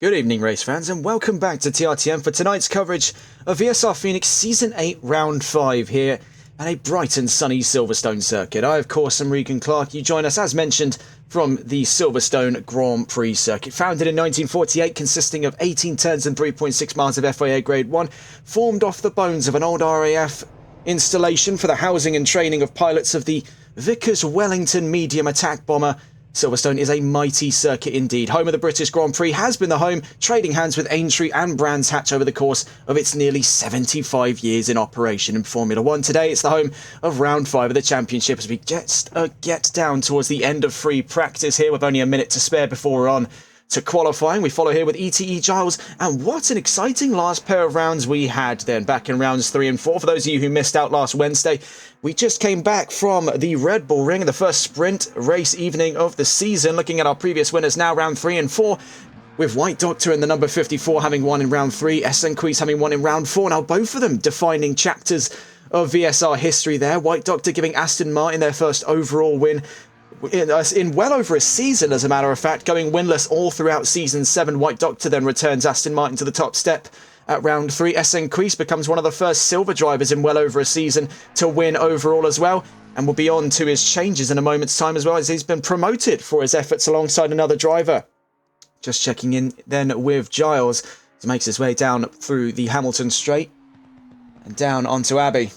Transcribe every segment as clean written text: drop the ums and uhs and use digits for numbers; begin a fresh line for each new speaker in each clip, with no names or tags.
Good evening, race fans, and welcome back to TRTM for tonight's coverage of VSR Phoenix Season 8 Round 5 here at a bright and sunny Silverstone circuit. I, of course, am Regan Clark. You join us, as mentioned, from the Silverstone Grand Prix circuit. Founded in 1948, consisting of 18 turns and 3.6 miles of FIA Grade 1, formed off the bones of an old RAF installation for the housing and training of pilots of the Vickers Wellington medium attack bomber. Silverstone is a mighty circuit indeed. Home of the British Grand Prix, has been the home, trading hands with Aintree and Brands Hatch over the course of its nearly 75 years in operation in Formula 1. Today it's the home of Round 5 of the Championship as we get down towards the end of free practice here with only a minute to spare before we're on to qualifying. We follow here with ETE Giles, and what an exciting last pair of rounds we had then back in rounds 3 and 4. For those of you who missed out last Wednesday, we just came back from the Red Bull Ring, the first sprint race evening of the season, looking at our previous winners now, round 3 and 4, with White Doctor in the number 54 having won in round 3, SN Quiz having won in round 4. Now both of them defining chapters of VSR history there. White Doctor giving Aston Martin their first overall win in well over a season, as a matter of fact, going winless all throughout Season 7. White Doctor then returns Aston Martin to the top step at round 3. SN Quiz becomes one of the first silver drivers in well over a season to win overall as well, and we'll be on to his changes in a moment's time as well, as he's been promoted for his efforts alongside another driver. Just checking in then with Giles, he makes his way down through the Hamilton Straight and down onto Abbey.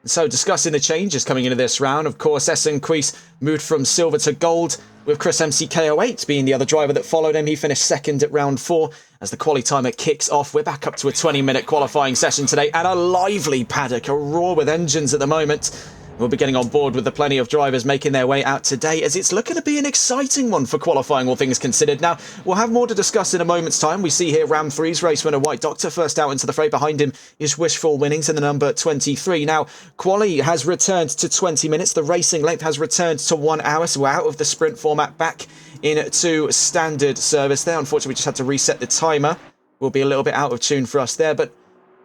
So discussing the changes coming into this round, of course, SN Quiz moved from silver to gold, with Chris MCK08 being the other driver that followed him. He finished second at round 4 as the quali timer kicks off. We're back up to a 20-minute qualifying session today and a lively paddock, a roar with engines at the moment. We'll be getting on board with plenty of drivers making their way out today, as it's looking to be an exciting one for qualifying, all things considered. Now, we'll have more to discuss in a moment's time. We see here round 3's race winner White Doctor first out into the fray. Behind him is Wishful Winnings in the number 23. Now, quali has returned to 20 minutes. The racing length has returned to 1 hour, so we're out of the sprint format back into standard service there. Unfortunately, we just had to reset the timer. Will be a little bit out of tune for us there, but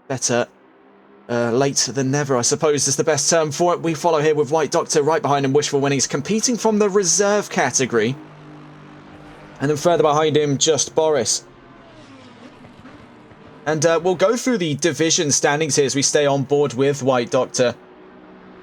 better late than never, I suppose, is the best term for it. We follow here with White Doctor right behind him, Wishful Winnings, competing from the reserve category. And then further behind him, Just Boris. And we'll go through the division standings here as we stay on board with White Doctor,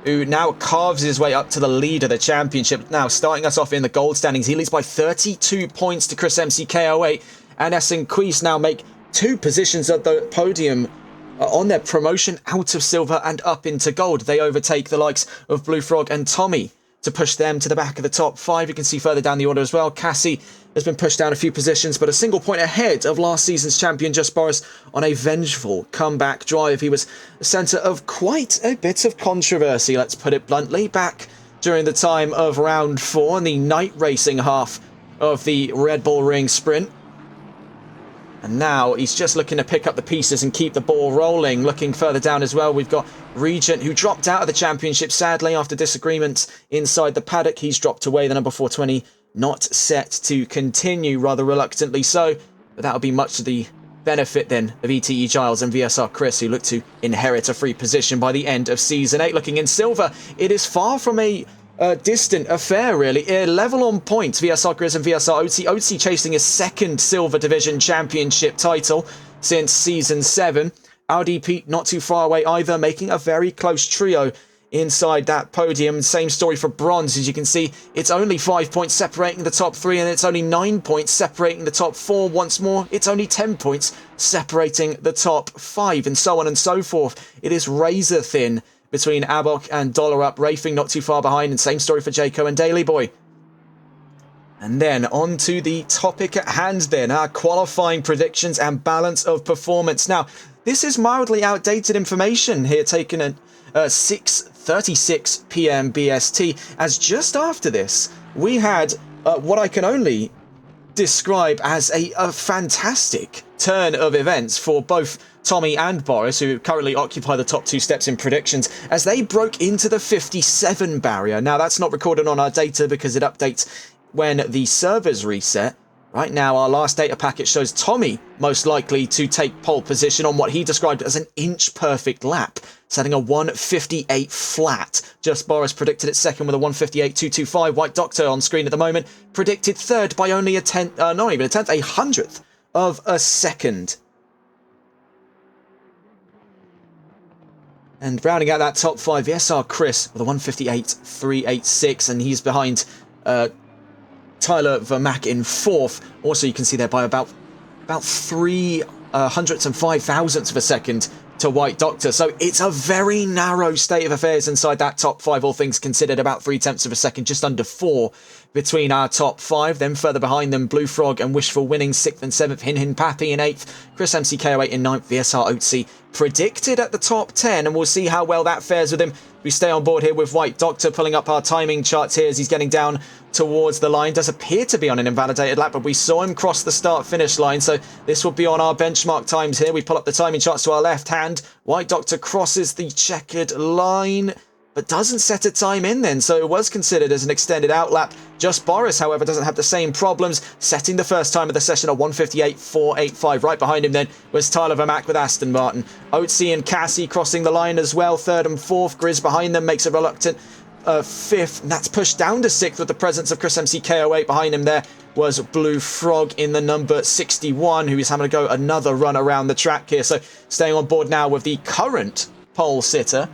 who now carves his way up to the lead of the championship. Now, starting us off in the gold standings, he leads by 32 points to Chris MCK08, and SN Quiz now make 2 positions at the podium on their promotion out of silver and up into gold. They overtake the likes of Blue Frog and Tommy to push them to the back of the top 5. You can see further down the order as well, Cassie has been pushed down a few positions, but a single point ahead of last season's champion Just Boris on a vengeful comeback drive. He was the centre of quite a bit of controversy, let's put it bluntly, back during the time of round 4 in the night racing half of the Red Bull Ring sprint. And now he's just looking to pick up the pieces and keep the ball rolling. Looking further down as well, we've got Regent, who dropped out of the championship, sadly, after disagreements inside the paddock. He's dropped away, the number 420, not set to continue, rather reluctantly so. But that'll be much to the benefit then of ETE Giles and VSR Chris, who look to inherit a free position by the end of Season 8. Looking in silver, it is far from a distant affair, really. Level on points, VSR Grizz and VSR OT. OT chasing his second Silver Division Championship title since Season 7. Audi Pete not too far away either, making a very close trio inside that podium. Same story for bronze. As you can see, it's only 5 points separating the top 3, and it's only 9 points separating the top 4. Once more, it's only 10 points separating the top 5, and so on and so forth. It is razor thin between Abok and Dollar Up. Rafing not too far behind, and same story for Jayco and Daily Boy. And then on to the topic at hand then, our qualifying predictions and balance of performance. Now, this is mildly outdated information here, taken at 6:36 PM BST, as just after this, we had what I can only describe as a fantastic turn of events for both Tommy and Boris, who currently occupy the top 2 steps in predictions, as they broke into the 57 barrier. Now, that's not recorded on our data because it updates when the servers reset. Right now, our last data packet shows Tommy most likely to take pole position on what he described as an inch-perfect lap, setting a 1:58 flat. Just Boris predicted it second with a 1:58.225. White Doctor on screen at the moment predicted third by only a tenth, not even a tenth, a hundredth of a second. And rounding out that top 5, VSR Chris with a 1:58.386, and he's behind Tyler Vermack in 4th. Also, you can see there by about 3 hundredths and 5 thousandths of a second to White Doctor. So it's a very narrow state of affairs inside that top 5, all things considered. About 3/10 of a second, just under 4 between our top 5. Then further behind them, Blue Frog and Wishful Winning 6th and 7th. Hin Hin Pappy in 8th. Chris MCKO8 in 9th. VSR Oatsy predicted at the top 10, and we'll see how well that fares with him. We stay on board here with White Doctor, pulling up our timing charts here as he's getting down towards the line. Does appear to be on an invalidated lap, but we saw him cross the start-finish line, so this will be on our benchmark times here. We pull up the timing charts to our left hand. White Doctor crosses the checkered line, but doesn't set a time in then, so it was considered as an extended out lap. Just Boris, however, doesn't have the same problems, setting the first time of the session at 1:58.485. Right behind him then was Tyler Vermack with Aston Martin. Oatsy and Cassie crossing the line as well, 3rd and 4th. Grizz behind them makes a reluctant 5th, and that's pushed down to 6th with the presence of Chris MCKO8. Behind him there was Blue Frog in the number 61, who is having to go another run around the track here. So staying on board now with the current pole sitter,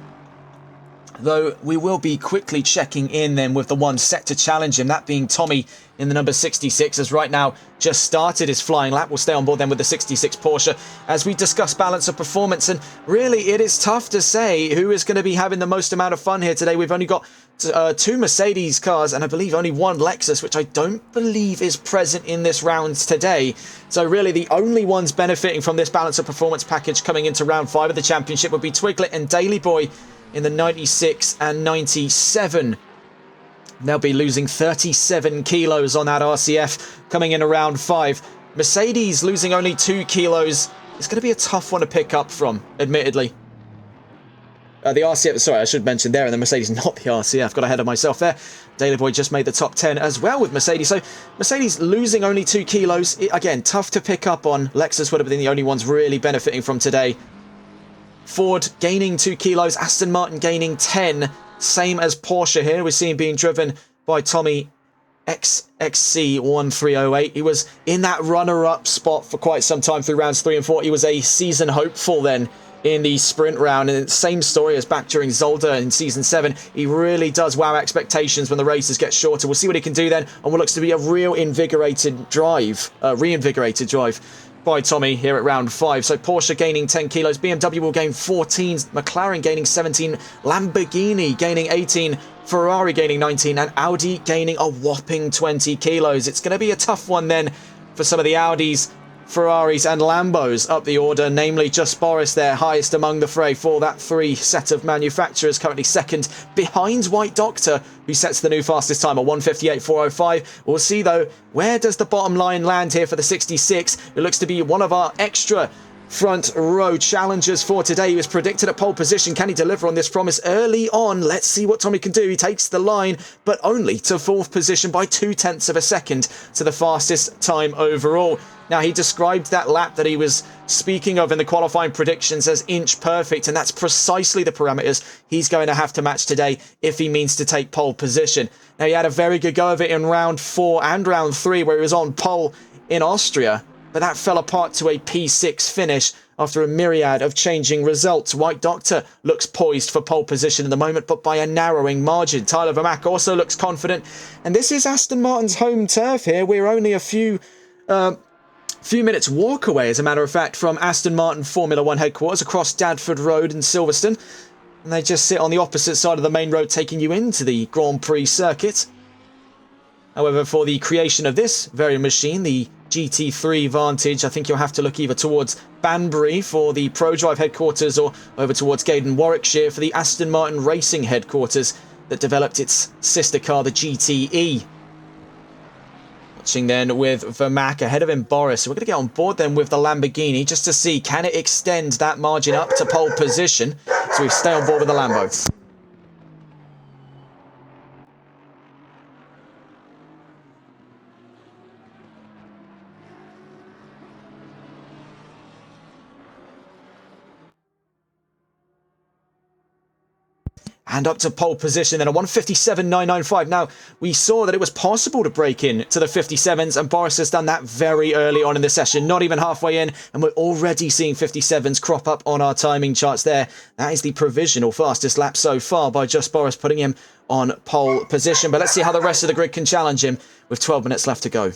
though we will be quickly checking in then with the one set to challenge him, that being Tommy in the number 66, as right now just started his flying lap. We'll stay on board then with the 66 Porsche as we discuss balance of performance, and really it is tough to say who is going to be having the most amount of fun here today. We've only got 2 Mercedes cars and I believe only 1 Lexus, which I don't believe is present in this round today. So really the only ones benefiting from this balance of performance package coming into round 5 of the championship would be Twiglet and Daily Boy in the 96 and 97. They'll be losing 37 kilos on that RCF coming in around 5. Mercedes losing only 2 kilos. It's going to be a tough one to pick up from, admittedly. The RCF, sorry, I should mention there, and the Mercedes, not the RCF. Got ahead of myself there. Daily Boy just made the top 10 as well with Mercedes. So Mercedes losing only 2 kilos. Again, tough to pick up on. Lexus would have been the only ones really benefiting from today. Ford gaining 2 kilos. Aston Martin gaining 10. Same as Porsche here. We're seeing being driven by Tommy XXC1308. He was in that runner-up spot for quite some time through rounds 3 and 4. He was a season hopeful then in the sprint round, and same story as back during Zolder in season 7. He really does wow expectations when the races get shorter. We'll see what he can do then on what looks to be a real reinvigorated drive by Tommy here at round 5. So Porsche gaining 10 kilos, BMW will gain 14, McLaren gaining 17, Lamborghini gaining 18, Ferrari gaining 19, and Audi gaining a whopping 20 kilos. It's going to be a tough one then for some of the Audis, Ferraris and Lambos up the order, namely Just Boris there, highest among the fray for that 3 set of manufacturers, currently second behind White Doctor, who sets the new fastest time at 1:58.405. We'll see though, where does the bottom line land here for the 66? It looks to be one of our extra front row challengers for today. He was predicted at pole position. Can he deliver on this promise early on? Let's see what Tommy can do. He takes the line, but only to 4th position by 0.2 of a second to the fastest time overall. Now, he described that lap that he was speaking of in the qualifying predictions as inch perfect, and that's precisely the parameters he's going to have to match today if he means to take pole position. Now, he had a very good go of it in round 4 and round 3, where he was on pole in Austria, but that fell apart to a P6 finish after a myriad of changing results. White Doctor looks poised for pole position at the moment, but by a narrowing margin. Tyler Vermack also looks confident, and this is Aston Martin's home turf here. We're only a few minutes walk away, as a matter of fact, from Aston Martin Formula 1 headquarters across Dadford Road in Silverstone, and they just sit on the opposite side of the main road, taking you into the Grand Prix circuit. However, for the creation of this very machine, the GT3 Vantage, I think you'll have to look either towards Banbury for the ProDrive headquarters or over towards Gaydon, Warwickshire for the Aston Martin Racing headquarters that developed its sister car, the GTE. Watching then with Vermack ahead of him, Boris. So we're going to get on board then with the Lamborghini just to see, can it extend that margin up to pole position? So we stay on board with the Lambo. And up to pole position then, a 1:57.995. Now, we saw that it was possible to break in to the 57s, and Boris has done that very early on in the session, not even halfway in, and we're already seeing 57s crop up on our timing charts there. That is the provisional fastest lap so far by just Boris, putting him on pole position. But let's see how the rest of the grid can challenge him with 12 minutes left to go.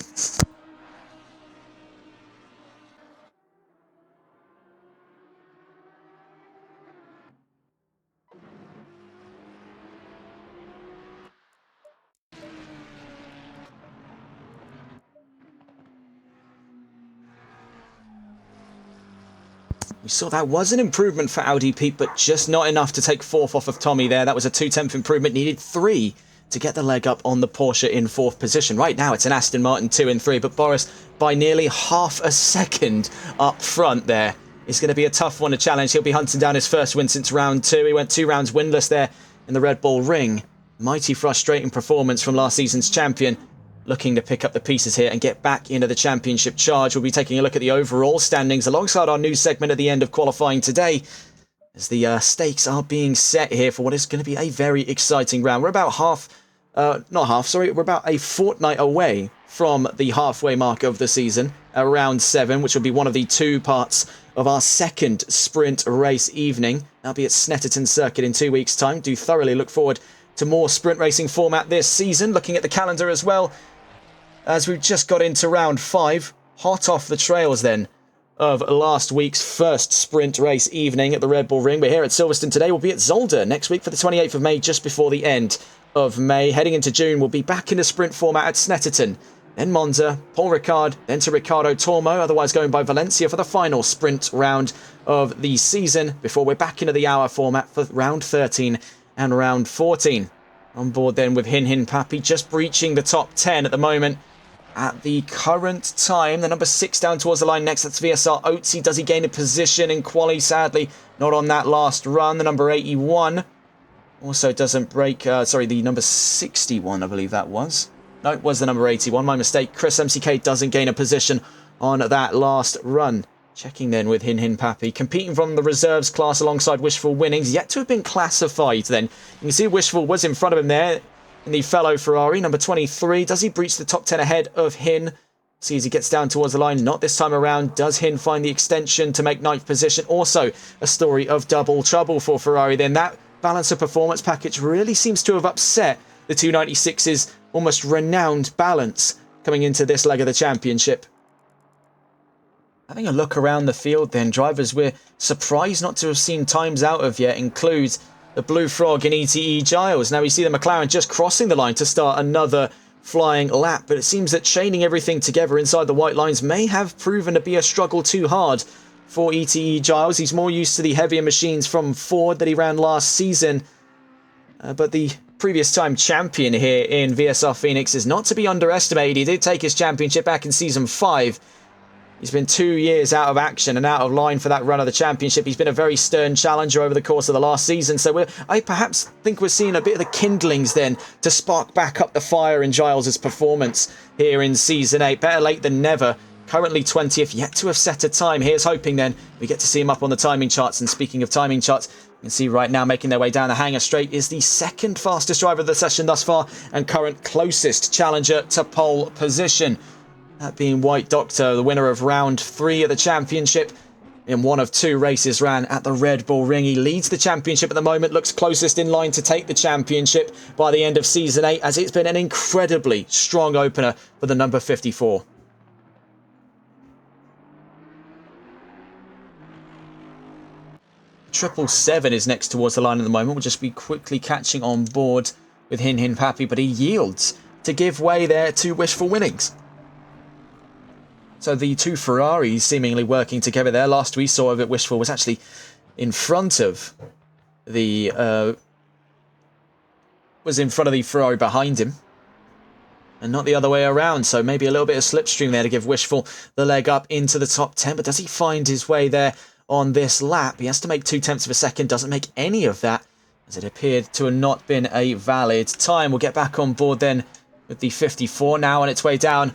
We saw that was an improvement for Audi, Pete, but just not enough to take 4th off of Tommy there. That was a 0.2 improvement. Needed 3 to get the leg up on the Porsche in 4th position. Right now, it's an Aston Martin 2 and 3, but Boris, by nearly half a second up front there, is going to be a tough one to challenge. He'll be hunting down his first win since round 2. He went 2 rounds winless there in the Red Bull Ring. Mighty frustrating performance from last season's champion. Looking to pick up the pieces here and get back into the championship charge. We'll be taking a look at the overall standings alongside our news segment at the end of qualifying today, as the stakes are being set here for what is going to be a very exciting round. We're about we're about a fortnight away from the halfway mark of the season, round 7, which will be one of the 2 parts of our second sprint race evening. That'll be at Snetterton Circuit in 2 weeks' time. Do thoroughly look forward to more sprint racing format this season. Looking at the calendar as well, as we've just got into round 5, hot off the trails then of last week's first sprint race evening at the Red Bull Ring. We're here at Silverstone today. We'll be at Zolder next week for the 28th of May, just before the end of May. Heading into June, we'll be back in the sprint format at Snetterton, then Monza, Paul Ricard, then to Ricardo Tormo, otherwise going by Valencia for the final sprint round of the season, before we're back into the hour format for round 13 and round 14. On board then with Hin Hin Papi, just breaching the top 10 at the moment. At the current time, the number 6 down towards the line next, that's VSR Oatsy. Does he gain a position in quali? Sadly, not on that last run. The number 81 also doesn't break, the number 61, I believe that was. No, it was the number 81, my mistake. Chris MCK doesn't gain a position on that last run. Checking then with Hin Hin Papi, competing from the reserves class alongside Wishful Winnings, yet to have been classified then. You can see Wishful was in front of him there in the fellow Ferrari, number 23. Does he breach the top 10 ahead of Hin? See as he gets down towards the line. Not this time around. Does Hin find the extension to make 9th position? Also a story of double trouble for Ferrari. Then that balance of performance package really seems to have upset the 296's almost renowned balance coming into this leg of the championship. Having a look around the field then, drivers we're surprised not to have seen times out of yet includes the Blue Frog in ETE Giles. Now we see the McLaren just crossing the line to start another flying lap, but it seems that chaining everything together inside the white lines may have proven to be a struggle too hard for ETE Giles. He's more used to the heavier machines from Ford that he ran last season, but the previous time champion here in VSR Phoenix is not to be underestimated. He did take his championship back in Season 5, He's been 2 years out of action and out of line for that run of the championship. He's been a very stern challenger over the course of the last season. So I perhaps think we're seeing a bit of the kindlings then to spark back up the fire in Giles' performance here in Season 8. Better late than never. Currently 20th, yet to have set a time. Here's hoping then we get to see him up on the timing charts. And speaking of timing charts, you can see right now making their way down the hanger straight is the second fastest driver of the session thus far and current closest challenger to pole position. That being White Doctor, the winner of round 3 of the championship in one of 2 races ran at the Red Bull Ring. He leads the championship at the moment, looks closest in line to take the championship by the end of Season 8, as it's been an incredibly strong opener for the number 54. Triple 7 is next towards the line at the moment. We'll just be quickly catching on board with Hin Hin Pappy, but he yields to give way there to Wishful Winnings. So the 2 Ferraris seemingly working together there. Last we saw of it, Wishful was actually in front of the Ferrari behind him, and not the other way around. So maybe a little bit of slipstream there to give Wishful the leg up into the top 10. But does he find his way there on this lap? He has to make 0.2 of a second. Doesn't make any of that, as it appeared to have not been a valid time. We'll get back on board then with the 54 now on its way down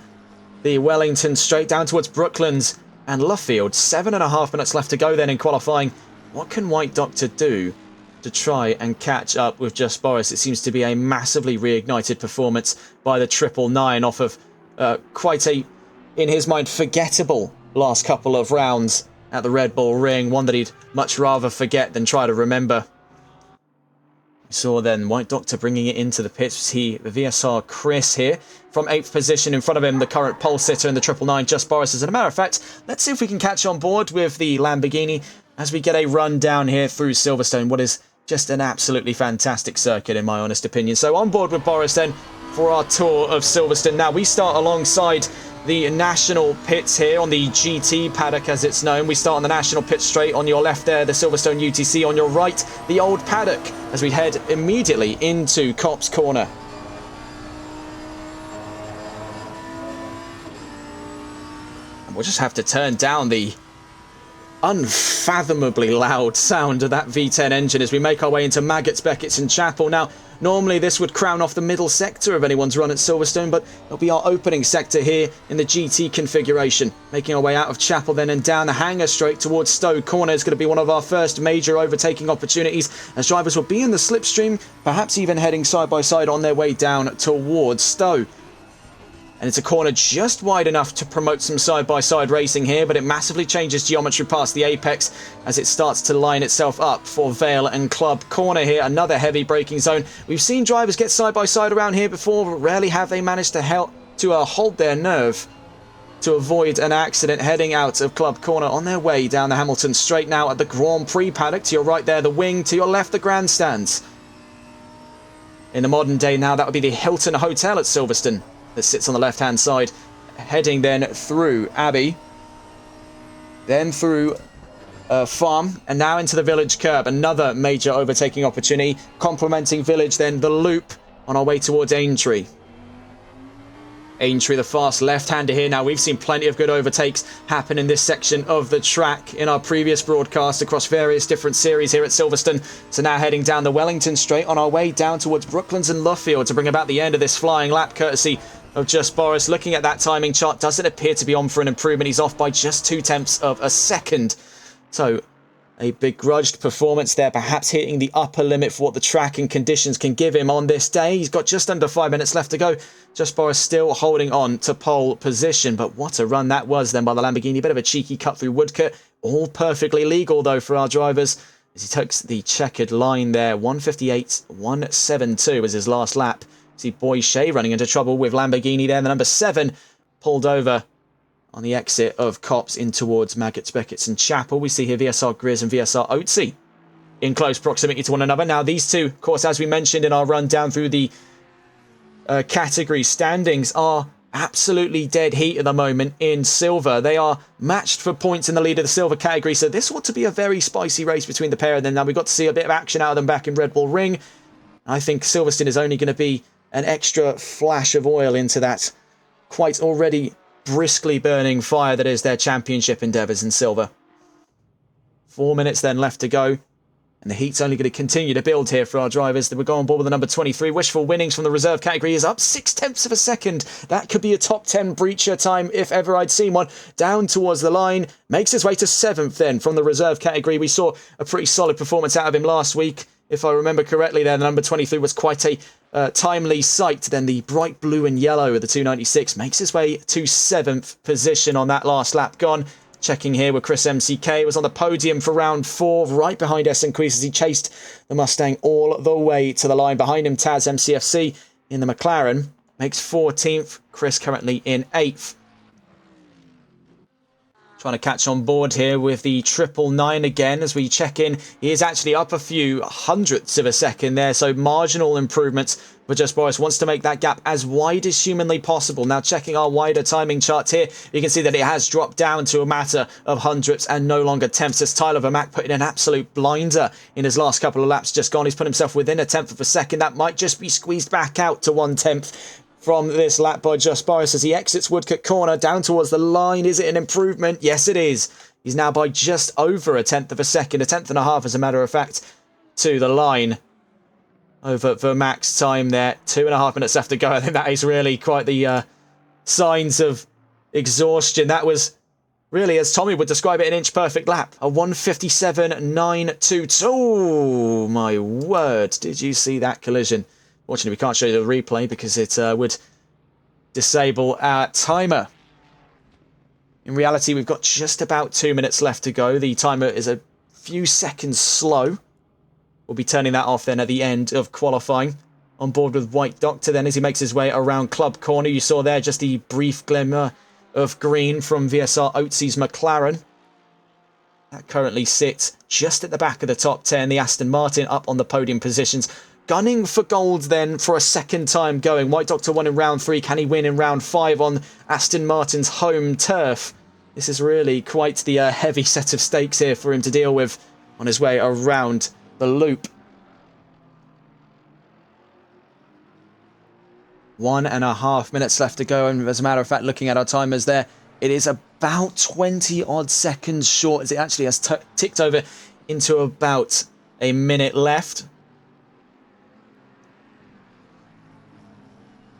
the Wellington straight down towards Brooklands and Luffield. 7.5 minutes left to go then in qualifying. What can White Doctor do to try and catch up with Just Boris? It seems to be a massively reignited performance by the 999 off of quite a, in his mind, forgettable last couple of rounds at the Red Bull Ring. One that he'd much rather forget than try to remember. We saw then White Doctor bringing it into the pits. The VSR Chris here from 8th position. In front of him, the current pole sitter in the 999, Just Boris. As a matter of fact, let's see if we can catch on board with the Lamborghini as we get a run down here through Silverstone, what is just an absolutely fantastic circuit in my honest opinion. So on board with Boris then for our tour of Silverstone. Now we start alongside the national pits here on the GT paddock as it's known. We start on the national pit straight. On your left there, the Silverstone UTC. On your right, the old paddock, as we head immediately into Copse Corner. And we'll just have to turn down the unfathomably loud sound of that V10 engine as we make our way into Maggots, Beckett's and Chapel. Now, normally this would crown off the middle sector of anyone's run at Silverstone, but it'll be our opening sector here in the GT configuration. Making our way out of Chapel then and down the hanger straight towards Stowe Corner is going to be one of our first major overtaking opportunities, as drivers will be in the slipstream, perhaps even heading side by side on their way down towards Stowe. And it's a corner just wide enough to promote some side-by-side racing here, but it massively changes geometry past the apex as it starts to line itself up for Vale and Club Corner here. Another heavy braking zone. We've seen drivers get side-by-side around here before, but rarely have they managed to hold their nerve to avoid an accident heading out of Club Corner on their way down the Hamilton straight now at the Grand Prix paddock. To your right there, the wing. To your left, the grandstands. In the modern day now, that would be the Hilton Hotel at Silverstone that sits on the left-hand side, heading then through Abbey, then through Farm, and now into the Village curb. Another major overtaking opportunity, complementing Village, then the loop on our way towards Aintree. Aintree, the fast left-hander here. Now, we've seen plenty of good overtakes happen in this section of the track in our previous broadcast across various different series here at Silverstone. So now heading down the Wellington straight on our way down towards Brooklands and Luffield to bring about the end of this flying lap, courtesy of Just Boris. Looking at that timing chart, doesn't appear to be on for an improvement. He's off by just 0.2 of a second. So a begrudged performance there, perhaps hitting the upper limit for what the track and conditions can give him on this day. He's got just under 5 minutes left to go. Just Boris still holding on to pole position, but what a run that was then by the Lamborghini. Bit of a cheeky cut through Woodcote. All perfectly legal though for our drivers as he takes the checkered line there. 1:58.172 was his last lap. See Boy Shea running into trouble with Lamborghini there. The number 7 pulled over on the exit of Copse in towards Maggots, Beckett's and Chapel. We see here VSR Grizz and VSR Oatsy in close proximity to one another. Now these two, of course, as we mentioned in our run down through the category standings, are absolutely dead heat at the moment in silver. They are matched for points in the lead of the silver category, so this ought to be a very spicy race between the pair of them. Now we've got to see a bit of action out of them back in Red Bull Ring. I think Silverstone is only going to be an extra flash of oil into that quite already briskly burning fire that is their championship endeavours in silver. 4 minutes then left to go. And the heat's only going to continue to build here for our drivers. They will go on board with the number 23. Wishful Winnings from the reserve category is up 0.6 of a second. That could be a top 10 breacher time if ever I'd seen one. Down towards the line. Makes his way to 7th then from the reserve category. We saw a pretty solid performance out of him last week. If I remember correctly there, the number 23 was quite a timely sight. Then the bright blue and yellow of the 296 makes his way to 7th position on that last lap gone. Checking here with Chris MCK, was on the podium for round 4, right behind Essenquist as he chased the Mustang all the way to the line. Behind him, Taz MCFC in the McLaren makes 14th. Chris currently in 8th. Trying to catch on board here with the 999 again as we check in. He is actually up a few hundredths of a second there, so marginal improvements. But just Boris wants to make that gap as wide as humanly possible. Now checking our wider timing chart here, you can see that it has dropped down to a matter of hundredths and no longer tenths as Tyler Vermack put in an absolute blinder in his last couple of laps just gone. He's put himself within a tenth of a second. That might just be squeezed back out to 1/10 from this lap by Just Boris as he exits Woodcote Corner down towards the line. Is it an improvement? Yes, it is. He's now by just over a tenth of a second, a tenth and a half as a matter of fact, to the line. Over Vermack's time there, 2.5 minutes left to go. I think that is really quite the signs of exhaustion. That was really, as Tommy would describe it, an inch-perfect lap. A 1:57.922. Oh, my word. Did you see that collision? Fortunately, we can't show you the replay because it would disable our timer. In reality, we've got just about 2 minutes left to go. The timer is a few seconds slow. We'll be turning that off then at the end of qualifying. On board with White Doctor then as he makes his way around Club Corner. You saw there just the brief glimmer of green from VSR Oatsy's McLaren. That currently sits just at the back of the top 10. The Aston Martin up on the podium positions. Gunning for gold then for a second time going. White Doctor won in round 3. Can he win in round 5 on Aston Martin's home turf? This is really quite the heavy set of stakes here for him to deal with on his way around the loop. 1.5 minutes left to go, and as a matter of fact, looking at our timers there, it is about 20 odd seconds short as it actually has ticked over into about a minute left.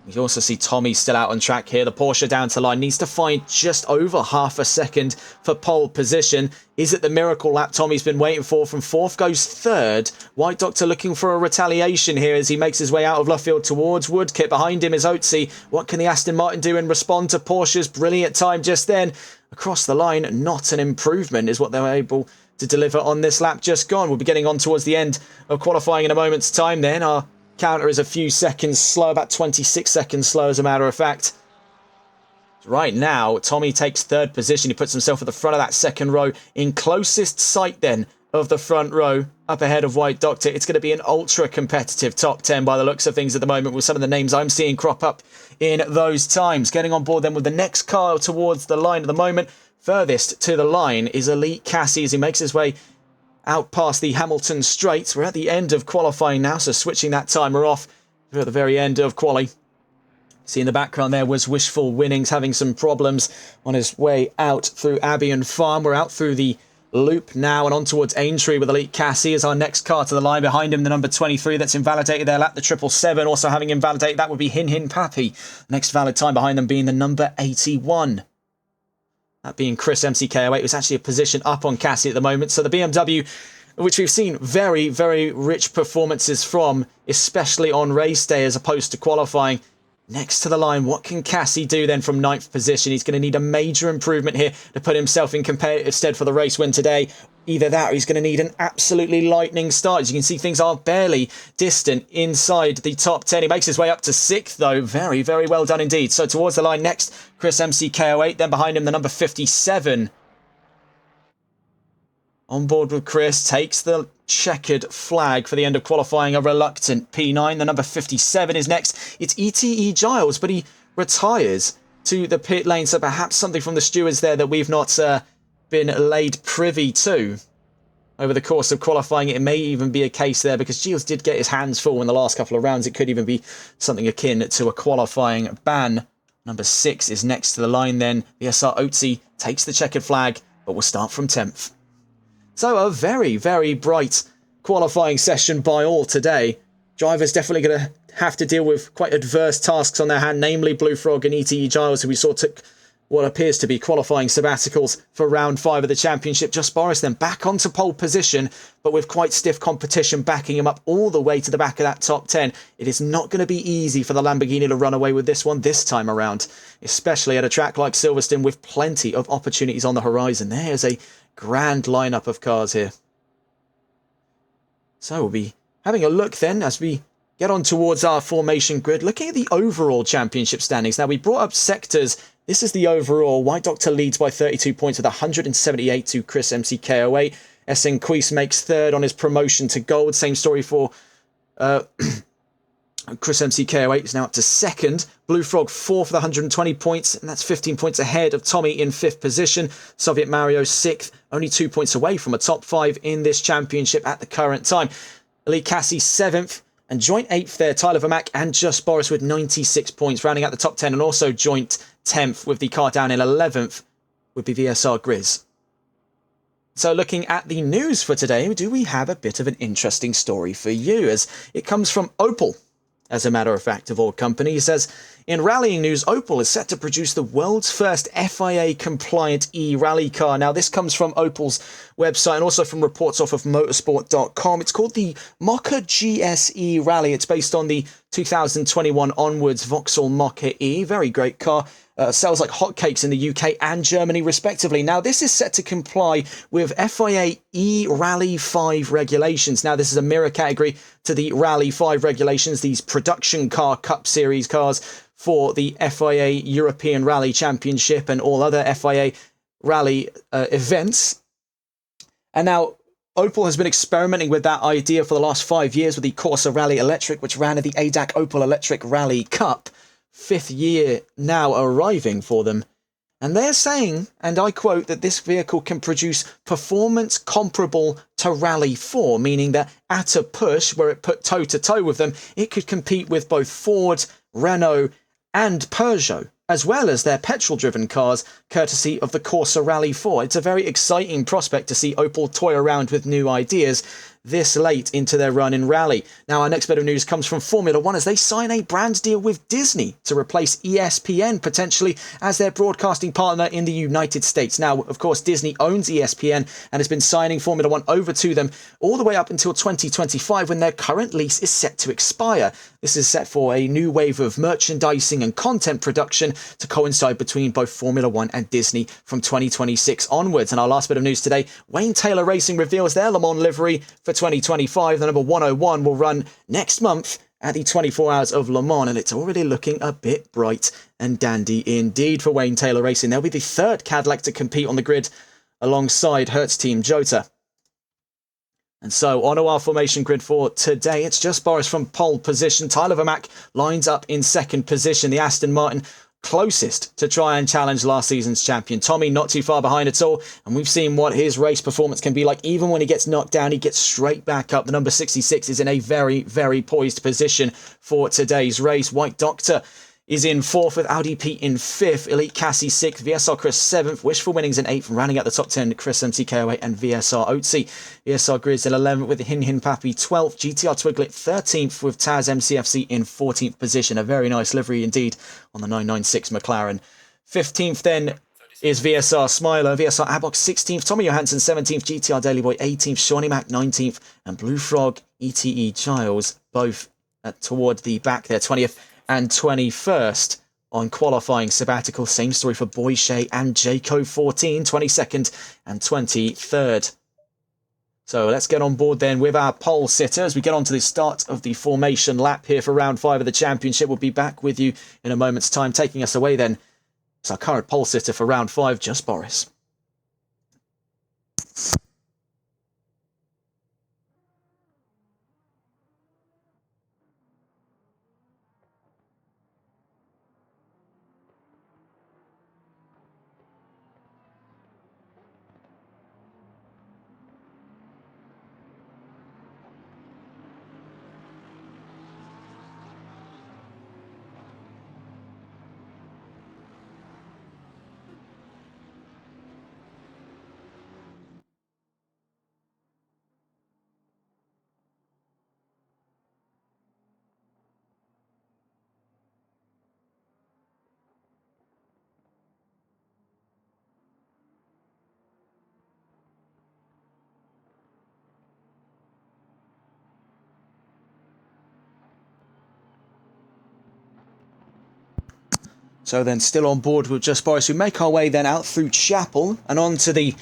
You also see Tommy still out on track here. The Porsche down to line needs to find just over half a second for pole position. Is it the miracle lap Tommy's been waiting for? From 4th goes 3rd. White Doctor looking for a retaliation here as he makes his way out of Luffield towards Woodcote. Behind him is Oatsy. What can the Aston Martin do and respond to Porsche's brilliant time just then? Across the line, not an improvement is what they were able to deliver on this lap just gone. We'll be getting on towards the end of qualifying in a moment's time then. Our counter is a few seconds slow, about 26 seconds slow as a matter of fact. Right now, Tommy takes 3rd position. He puts himself at the front of that second row, in closest sight then of the front row, up ahead of White Doctor. It's going to be an ultra competitive top 10 by the looks of things at the moment, with some of the names I'm seeing crop up in those times. Getting on board then with the next car towards the line at the moment. Furthest to the line is Elite Cassie as he makes his way out past the Hamilton Straights. We're at the end of qualifying now, so switching that timer off. We're at the very end of quali. See in the background there was Wishful Winnings having some problems on his way out through Abbey and Farm. We're out through the loop now and on towards Aintree with Elite Cassie as our next car to the line. Behind him, the number 23 that's invalidated their lap, the 777. Also having invalidated, that would be Hin Hin Pappy. Next valid time behind them being the number 81. That being Chris MCK08, was actually a position up on Cassie at the moment. So the BMW, which we've seen very, very rich performances from, especially on race day as opposed to qualifying. Next to the line, what can Cassie do then from 9th position? He's going to need a major improvement here to put himself in competitive stead for the race win today. Either that or he's going to need an absolutely lightning start. As you can see, things are barely distant inside the top 10. He makes his way up to 6th, though. Very, very well done indeed. So towards the line next, Chris MCK08. Then behind him, the number 57. On board with Chris, takes the checkered flag for the end of qualifying, a reluctant P9. The number 57 is next. It's ETE Giles, but he retires to the pit lane. So perhaps something from the stewards there that we've not been laid privy to over the course of qualifying. It may even be a case there because Giles did get his hands full in the last couple of rounds. It could even be something akin to a qualifying ban Number 6 is next to the line then. VSR Otzi takes the checkered flag, but will start from 10th. So a very, very bright qualifying session by all today. Drivers definitely going to have to deal with quite adverse tasks on their hand, namely Blue Frog and ETE Giles, who we saw took what appears to be qualifying sabbaticals for round 5 of the championship. Just Boris then back onto pole position, but with quite stiff competition backing him up all the way to the back of that top 10. It is not going to be easy for the Lamborghini to run away with this one this time around, especially at a track like Silverstone with plenty of opportunities on the horizon. There's a grand lineup of cars here. So we'll be having a look then as we get on towards our formation grid, looking at the overall championship standings. Now, we brought up sectors. This is the overall. White Doctor leads by 32 points with 178 to Chris MCKO8. SN Queese makes third on his promotion to gold. Same story for Chris MCKO8 is now up to second. Blue Frog fourth with 120 points, and that's 15 points ahead of Tommy in fifth position. Soviet Mario sixth, only 2 points away from a top 5 in this championship at the current time. Elite Cassie seventh, and joint 8th there, Tyler Vermack and Just Boris with 96 points, rounding out the top 10, and also joint 10th with the car down in 11th would be VSR Grizz. So looking at the news for today, do we have a bit of an interesting story for you, as it comes from Opel. As a matter of fact, of all companies, it says, in rallying news, Opel is set to produce the world's first FIA-compliant e-rally car. Now, this comes from Opel's website and also from reports off of motorsport.com. It's called the Mokka GSE Rally. It's based on the 2021 onwards Vauxhall Mokka E. Very great car. Sells like hotcakes in the UK and Germany, respectively. Now, this is set to comply with FIA E-Rally 5 regulations. Now, this is a mirror category to the Rally 5 regulations, these production car Cup Series cars for the FIA European Rally Championship and all other FIA Rally events. And now, Opel has been experimenting with that idea for the last 5 years with the Corsa Rally Electric, which ran at the ADAC Opel Electric Rally Cup. 5th year now arriving for them. And they're saying, and I quote, that this vehicle can produce performance comparable to Rally 4, meaning that at a push, where it put toe-to-toe with them, it could compete with both Ford, Renault and Peugeot, as well as their petrol-driven cars, courtesy of the Corsa Rally 4. It's a very exciting prospect to see Opel toy around with new ideas this late into their run in rally. Now, our next bit of news comes from Formula One as they sign a brand deal with Disney to replace ESPN, potentially as their broadcasting partner in the United States. Now, of course, Disney owns ESPN and has been signing Formula One over to them all the way up until 2025, when their current lease is set to expire. This is set for a new wave of merchandising and content production to coincide between both Formula One and Disney from 2026 onwards. And our last bit of news today, Wayne Taylor Racing reveals their Le Mans livery for 2025. The number 101 will run next month at the 24 Hours of Le Mans, and it's already looking a bit bright and dandy indeed for Wayne Taylor Racing. They'll be the third Cadillac to compete on the grid alongside Hertz Team Jota. And so on to our formation grid for today. It's Just Boris from pole position. Tyler Vermack lines up in second position. The Aston Martin closest to try and challenge last season's champion. Tommy not too far behind at all, and we've seen what his race performance can be like. Even when he gets knocked down, he gets straight back up. The number 66 is in a very, very poised position for today's race. White Doctor is in fourth with Audi P in fifth, Elite Cassie sixth, VSR Chris seventh, Wishful Winnings in eighth, rounding out the top 10, Chris MCKO8 and VSR Otzi. VSR Grizz in 11th with Hin Hin Pappy 12th, GTR Twiglet 13th with Taz MCFC in 14th position. A very nice livery indeed on the 996 McLaren. 15th then is VSR Smiler, VSR Abox 16th, Tommy Johansson 17th, GTR Daily Boy 18th, Shawnee Mac 19th, and Blue Frog ETE Giles both toward the back there, 20th and 21st on qualifying sabbatical. Same story for Boy Shay and Jayco 14, 22nd and 23rd. So let's get on board then with our pole sitter as we get on to the start of the formation lap here for round 5 of the championship. We'll be back with you in a moment's time. Taking us away then, it's our current pole sitter for round 5, Just Boris. So then still on board with Just Boris. We make our way then out through Chapel and on to the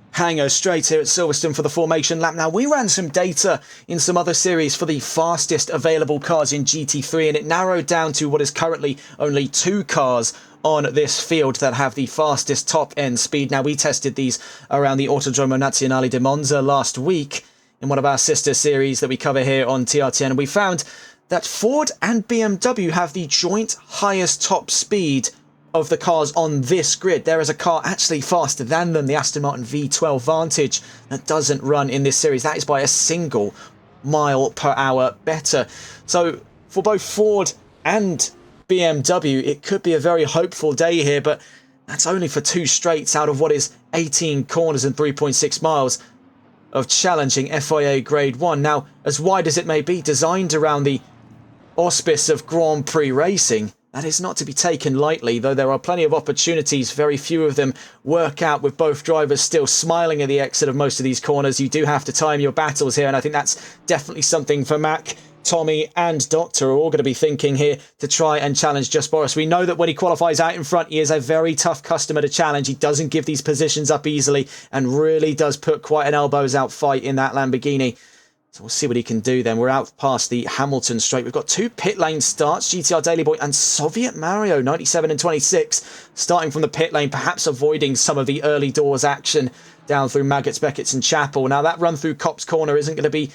hangar straight here at Silverstone for the formation lap. Now, we ran some data in some other series for the fastest available cars in GT3, and it narrowed down to what is currently only 2 cars on this field that have the fastest top-end speed. Now, we tested these around the Autodromo Nazionale di Monza last week in one of our sister series that we cover here on TRTN, and we found that Ford and BMW have the joint highest top speed of the cars on this grid. There is a car actually faster than them, the Aston Martin V12 Vantage, that doesn't run in this series. That is by a single mile per hour better. So for both Ford and BMW, it could be a very hopeful day here, but that's only for 2 straights out of what is 18 corners and 3.6 miles of challenging FIA Grade 1. Now, as wide as it may be, designed around the auspice of Grand Prix racing, that is not to be taken lightly, though there are plenty of opportunities. Very few of them work out with both drivers still smiling at the exit of most of these corners. You do have to time your battles here, and I think that's definitely something for Mac, Tommy and Doctor are all going to be thinking here to try and challenge Just Boris. We know that when he qualifies out in front, he is a very tough customer to challenge. He doesn't give these positions up easily and really does put quite an elbows out fight in that Lamborghini. So we'll see what he can do then. We're out past the Hamilton straight. We've got 2 pit lane starts, GTR Daily Boy and Soviet Mario, 97 and 26, starting from the pit lane, perhaps avoiding some of the early doors action down through Maggots, Beckett's and Chapel. Now, that run through Copse Corner isn't going to be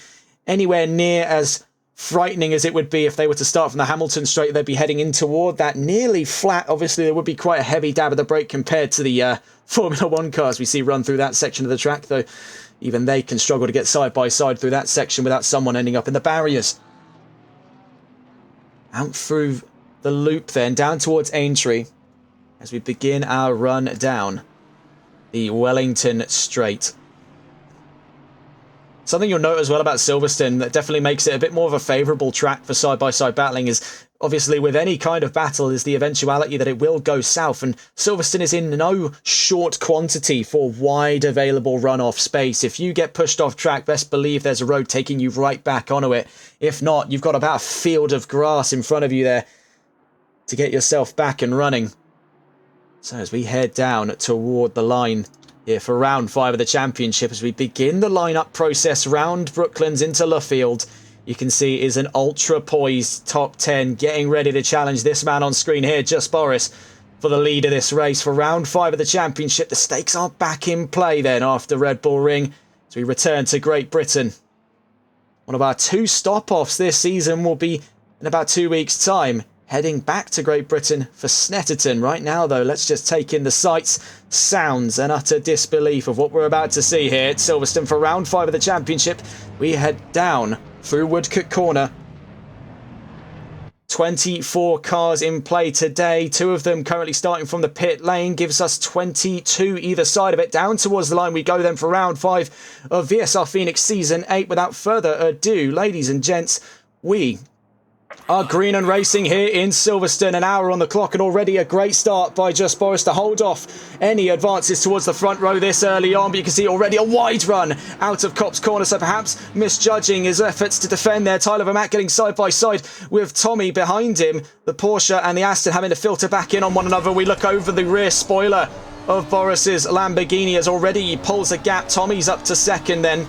anywhere near as frightening as it would be if they were to start from the Hamilton straight. They'd be heading in toward that nearly flat. Obviously, there would be quite a heavy dab of the brake compared to the Formula 1 cars we see run through that section of the track, though even they can struggle to get side by side through that section without someone ending up in the barriers. Out through the loop then, down towards Aintree, as we begin our run down the Wellington Straight. Something you'll note as well about Silverstone that definitely makes it a bit more of a favourable track for side-by-side battling is, obviously, with any kind of battle, is the eventuality that it will go south. And Silverstone is in no short quantity for wide available runoff space. If you get pushed off track, best believe there's a road taking you right back onto it. If not, you've got about a field of grass in front of you there to get yourself back and running. So as we head down toward the line here for round 5 of the championship, as we begin the lineup process round Brooklands into Luffield, you can see is an ultra poised top 10 getting ready to challenge this man on screen here, Just Boris, for the lead of this race for round 5 of the championship. The stakes are back in play then after Red Bull Ring as we return to Great Britain. One of our 2 stop-offs this season will be in about 2 weeks' time, heading back to Great Britain for Snetterton. Right now, though, let's just take in the sights, sounds and utter disbelief of what we're about to see here at Silverstone for round 5 of the championship. We head down through Woodcote Corner. 24 cars in play today, 2 of them currently starting from the pit lane, gives us 22 either side of it. Down towards the line we go then for round 5 of VSR Phoenix Season 8. Without further ado, ladies and gents, we are green and racing here in Silverstone. An hour on the clock and already a great start by Just Boris to hold off any advances towards the front row this early on. But you can see already a wide run out of Copse Corner, so perhaps misjudging his efforts to defend there. Tyler Vermaat getting side by side with Tommy behind him. The Porsche and the Aston having to filter back in on one another. We look over the rear spoiler of Boris's Lamborghini as already he pulls a gap. Tommy's up to second then,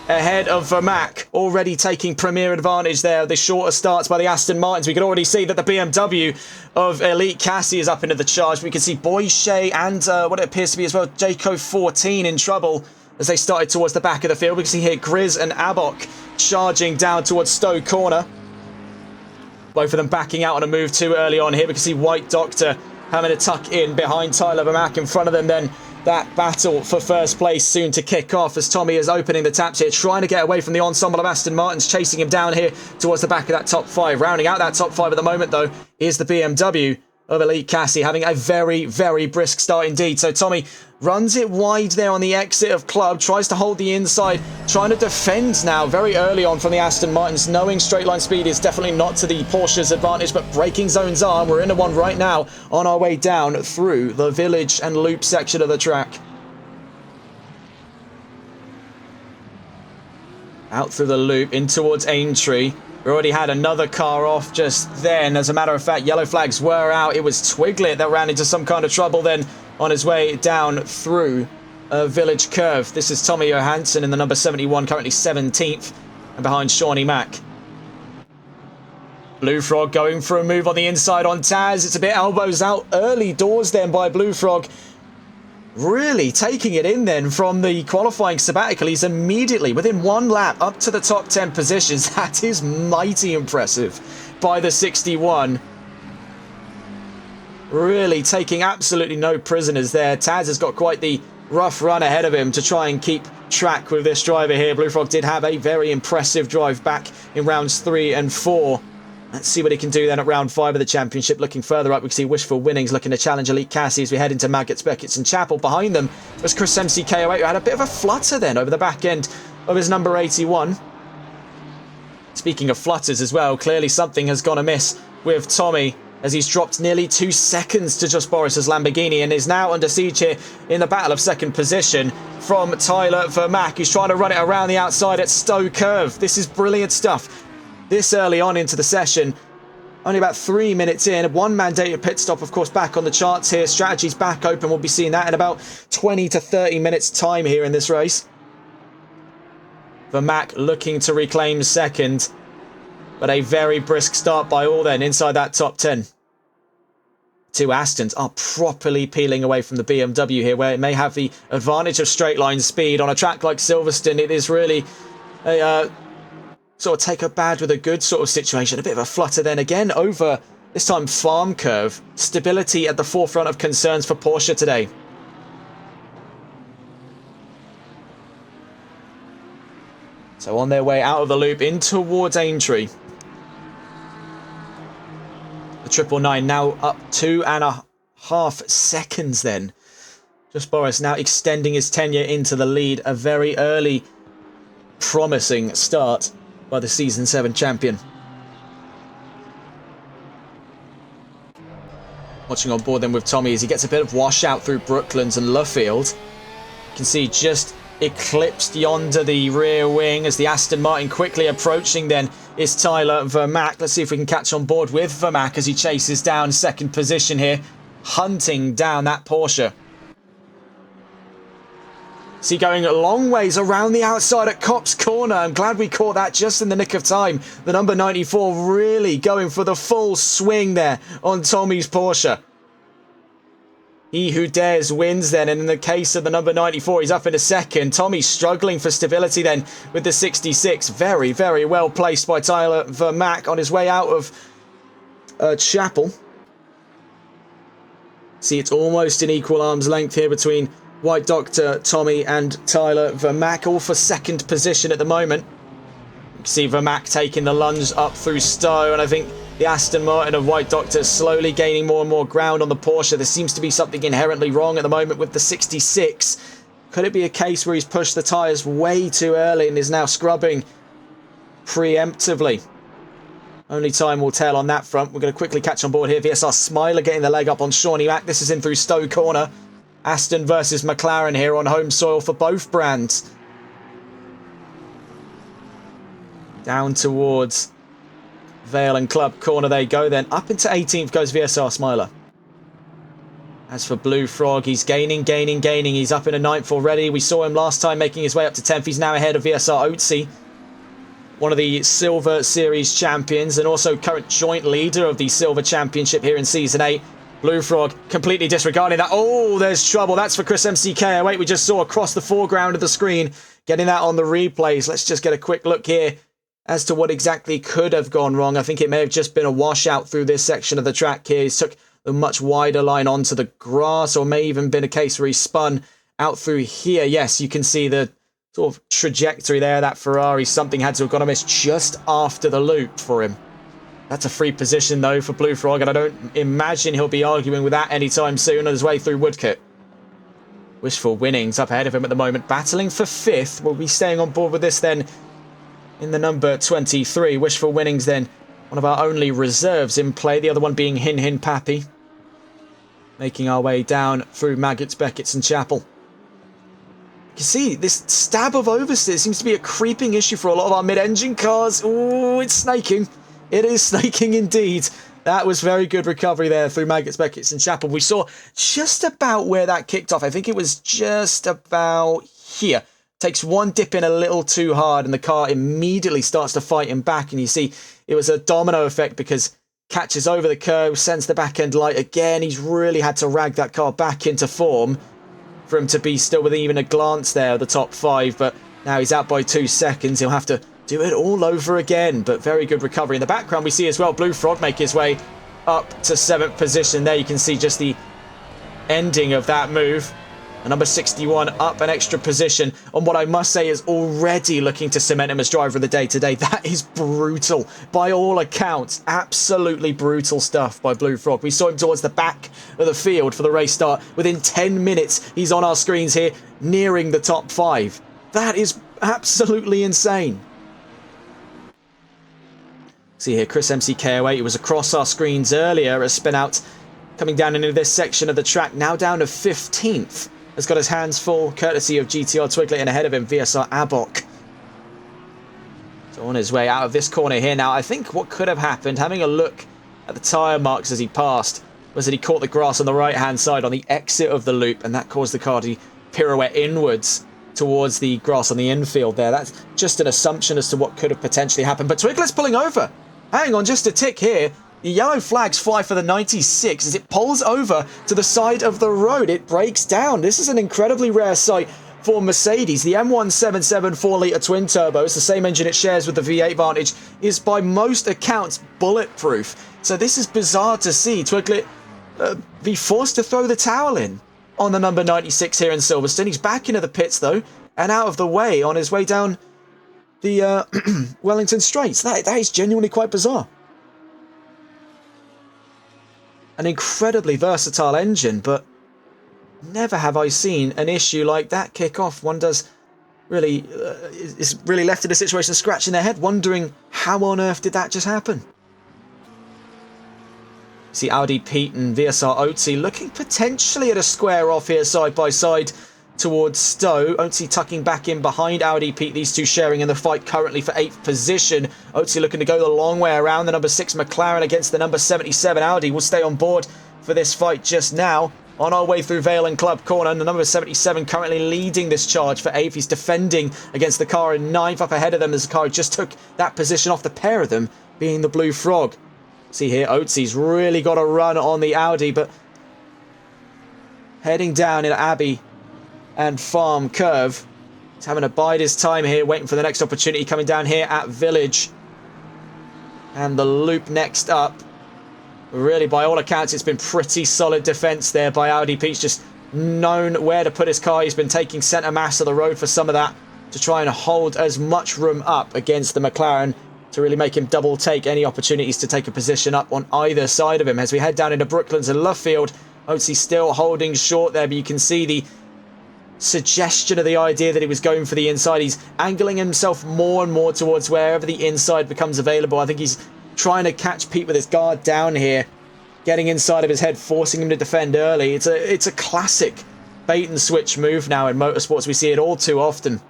ahead of Vermaat, already taking premier advantage there. The shorter starts by the Aston Martins. We can already see that the BMW of Elite Cassie is up into the charge. We can see Boyche and what it appears to be as well, Jayco 14 in trouble as they started towards the back of the field. We can see here Grizz and Abok charging down towards Stowe Corner. Both of them backing out on a move too early on here. We can see White Doctor having to tuck in behind Tyler Vermaat in front of them then. That battle for first place soon to kick off as Tommy is opening the taps here, trying to get away from the ensemble of Aston Martins, chasing him down here towards the back of that top 5. Rounding out that top 5 at the moment, though, is the BMW of Elite Cassie, having a very, very brisk start indeed. So Tommy runs it wide there on the exit of Club, tries to hold the inside, trying to defend now very early on from the Aston Martins, knowing straight line speed is definitely not to the Porsche's advantage, but braking zones are, and we're into one right now on our way down through the village and loop section of the track. Out through the loop in towards Aintree. We already had another car off just then. As a matter of fact, yellow flags were out. It was Twiglet that ran into some kind of trouble then on his way down through Village Curve. This is Tommy Johansson in the number 71, currently 17th, and behind Shawnee Mack. Blue Frog going for a move on the inside on Taz. It's a bit elbows out early doors then by Blue Frog. Really taking it in then from the qualifying sabbatical. He's immediately, within one lap, up to the top 10 positions. That is mighty impressive by the 61. Really taking absolutely no prisoners there. Taz has got quite the rough run ahead of him to try and keep track with this driver here. Blue Frog did have a very impressive drive back in rounds 3 and 4. Let's see what he can do then at round 5 of the championship. Looking further up, we can see Wishful Winnings looking to challenge Elite Cassie as we head into Maggots, Beckett's and Chapel. Behind them was Chris MCKO8, who had a bit of a flutter then over the back end of his number 81. Speaking of flutters as well, clearly something has gone amiss with Tommy as he's dropped nearly 2 seconds to Just Boris's Lamborghini and is now under siege here in the battle of second position from Tyler Vermack, who's trying to run it around the outside at Stowe Curve. This is brilliant stuff. This early on into the session, only about 3 minutes in, one mandated pit stop, of course, back on the charts here. Strategy's back open. We'll be seeing that in about 20 to 30 minutes time here in this race. Vermack looking to reclaim second, but a very brisk start by all then inside that top 10. Two Astons are properly peeling away from the BMW here, where it may have the advantage of straight line speed. On a track like Silverstone, it is really a sort of take a bad with a good sort of situation. A bit of a flutter then again over, this time, Farm Curve. Stability at the forefront of concerns for Porsche today. So on their way out of the loop in towards Aintree. The 999 now up 2.5 seconds then. Just Boris now extending his tenure into the lead. A very early promising start by the Season 7 champion. Watching on board then with Tommy as he gets a bit of washout through Brooklands and Luffield. You can see just eclipsed yonder the rear wing as the Aston Martin quickly approaching then is Tyler Vermack. Let's see if we can catch on board with Vermack as he chases down second position here, hunting down that Porsche. See, going a long ways around the outside at Copse Corner. I'm glad we caught that just in the nick of time. The number 94 really going for the full swing there on Tommy's Porsche. He who dares wins then, and in the case of the number 94, he's up in a second. Tommy struggling for stability then with the 66. Very, very well placed by Tyler Vermack on his way out of Chapel. See, it's almost an equal arm's length here between White Doctor, Tommy and Tyler Vermack, all for second position at the moment. You can see Vermack taking the lunge up through Stowe, and I think the Aston Martin of White Doctor slowly gaining more and more ground on the Porsche. There seems to be something inherently wrong at the moment with the 66. Could it be a case where he's pushed the tyres way too early and is now scrubbing preemptively? Only time will tell on that front. We're going to quickly catch on board here. VSR Smiler getting the leg up on Shawnee Mack. This is in through Stowe Corner. Aston versus McLaren here on home soil for both brands. Down towards Vale and Club Corner they go then. Up into 18th goes VSR Smiler. As for Blue Frog, he's gaining. He's up in a 9th already. We saw him last time making his way up to 10th. He's now ahead of VSR Otzi, one of the Silver Series champions and also current joint leader of the Silver Championship here in Season 8. Blue Frog completely disregarding that. Oh, there's trouble. That's for Chris MCKO8. We just saw across the foreground of the screen. Getting that on the replays. Let's just get a quick look here as to what exactly could have gone wrong. I think it may have just been a washout through this section of the track here. He took a much wider line onto the grass, or may even been a case where he spun out through here. Yes, you can see the sort of trajectory there. That Ferrari, something had to have gone amiss just after the loop for him. That's a free position, though, for Blue Frog, and I don't imagine he'll be arguing with that anytime soon on his way through Woodcote. Wishful Winnings up ahead of him at the moment, battling for 5th. We'll be staying on board with this then in the number 23. Wishful Winnings then, one of our only reserves in play, the other one being Hin Hin Pappy. Making our way down through Maggots, Beckett's and Chapel. You can see this stab of oversteer seems to be a creeping issue for a lot of our mid-engine cars. Oh, it's snaking. It is snaking indeed. That was very good recovery there through Maggots, Beckett's and Chapel. We saw just about where that kicked off. I think it was just about here. Takes one dip in a little too hard and the car immediately starts to fight him back. And you see it was a domino effect because catches over the curve, sends the back end light again. He's really had to rag that car back into form for him to be still with even a glance there at the top 5, but now he's out by 2 seconds. He'll have to do it all over again, but very good recovery. In the background we see as well Blue Frog make his way up to 7th position. There you can see just the ending of that move. And number 61 up an extra position on what I must say is already looking to cement him as driver of the day today. That is brutal. By all accounts, absolutely brutal stuff by Blue Frog. We saw him towards the back of the field for the race start. Within 10 minutes, he's on our screens here, nearing the top 5. That is absolutely insane. See here, Chris MCKO8, he was across our screens earlier, a spin out coming down into this section of the track, now down to 15th. Has got his hands full, courtesy of GTR Twiglet, and ahead of him, VSR Abok. So on his way out of this corner here now. I think what could have happened, having a look at the tyre marks as he passed, was that he caught the grass on the right-hand side on the exit of the loop, and that caused the car to pirouette inwards towards the grass on the infield there. That's just an assumption as to what could have potentially happened. But Twiglet's pulling over. Hang on just a tick here. The yellow flags fly for the 96 as it pulls over to the side of the road. It breaks down. This is an incredibly rare sight for Mercedes. The M177 4-litre twin-turbo, it's the same engine it shares with the V8 Vantage, is by most accounts bulletproof. So this is bizarre to see Twiglet be forced to throw the towel in on the number 96 here in Silverstone. He's back into the pits, though, and out of the way on his way down the Wellington Straights. That is genuinely quite bizarre. An incredibly versatile engine, but never have I seen an issue like that kick off. One does really is really left in a situation scratching their head, wondering how on earth did that just happen. See Audi Pete and VSR Otzi looking potentially at a square off here side by side towards Stowe. Otzi tucking back in behind Audi Pete, these two sharing in the fight currently for 8th position. Otzi looking to go the long way around the number 6 McLaren against the number 77 Audi. We'll stay on board for this fight just now. On our way through Vale and Club Corner, the number 77 currently leading this charge for 8th. He's defending against the car in 9th. Up ahead of them as the car just took that position off, the pair of them being the Blue Frog. See here, Otzi's really got a run on the Audi, but heading down in Abbey and Farm Curve. He's having to bide his time here, waiting for the next opportunity coming down here at Village. And the loop next up. Really, by all accounts, it's been pretty solid defence there by Audi. Pete's just known where to put his car. He's been taking centre mass of the road for some of that to try and hold as much room up against the McLaren to really make him double take any opportunities to take a position up on either side of him. As we head down into Brooklands and Lovefield, Otzi still holding short there, but you can see the suggestion of the idea that he was going for the inside. He's angling himself more and more towards wherever the inside becomes available. I think he's trying to catch Pete with his guard down here, getting inside of his head, forcing him to defend early. It's a classic bait and switch move now in motorsports. We see it all too often.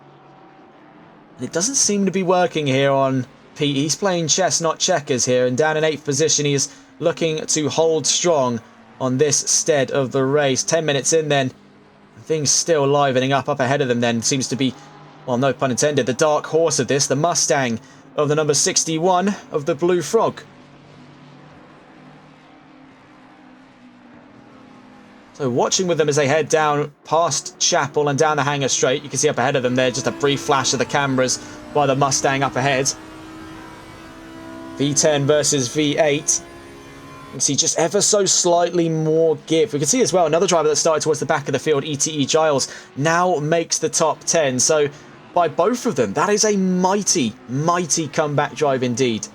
And it doesn't seem to be working here on Pete. He's playing chess, not checkers here, and down in 8th position he is looking to hold strong on this stead of the race. 10 minutes in then, things still livening up ahead of them then. Seems to be, well, no pun intended, the dark horse of this, the Mustang of the number 61 of the Blue Frog. So watching with them as they head down past Chapel and down the Hangar Straight. You can see up ahead of them there just a brief flash of the cameras by the Mustang up ahead. V10 versus V8. You can see just ever so slightly more give. We can see as well another driver that started towards the back of the field, ETE Giles, now makes the top 10. So by both of them, that is a mighty, mighty comeback drive indeed.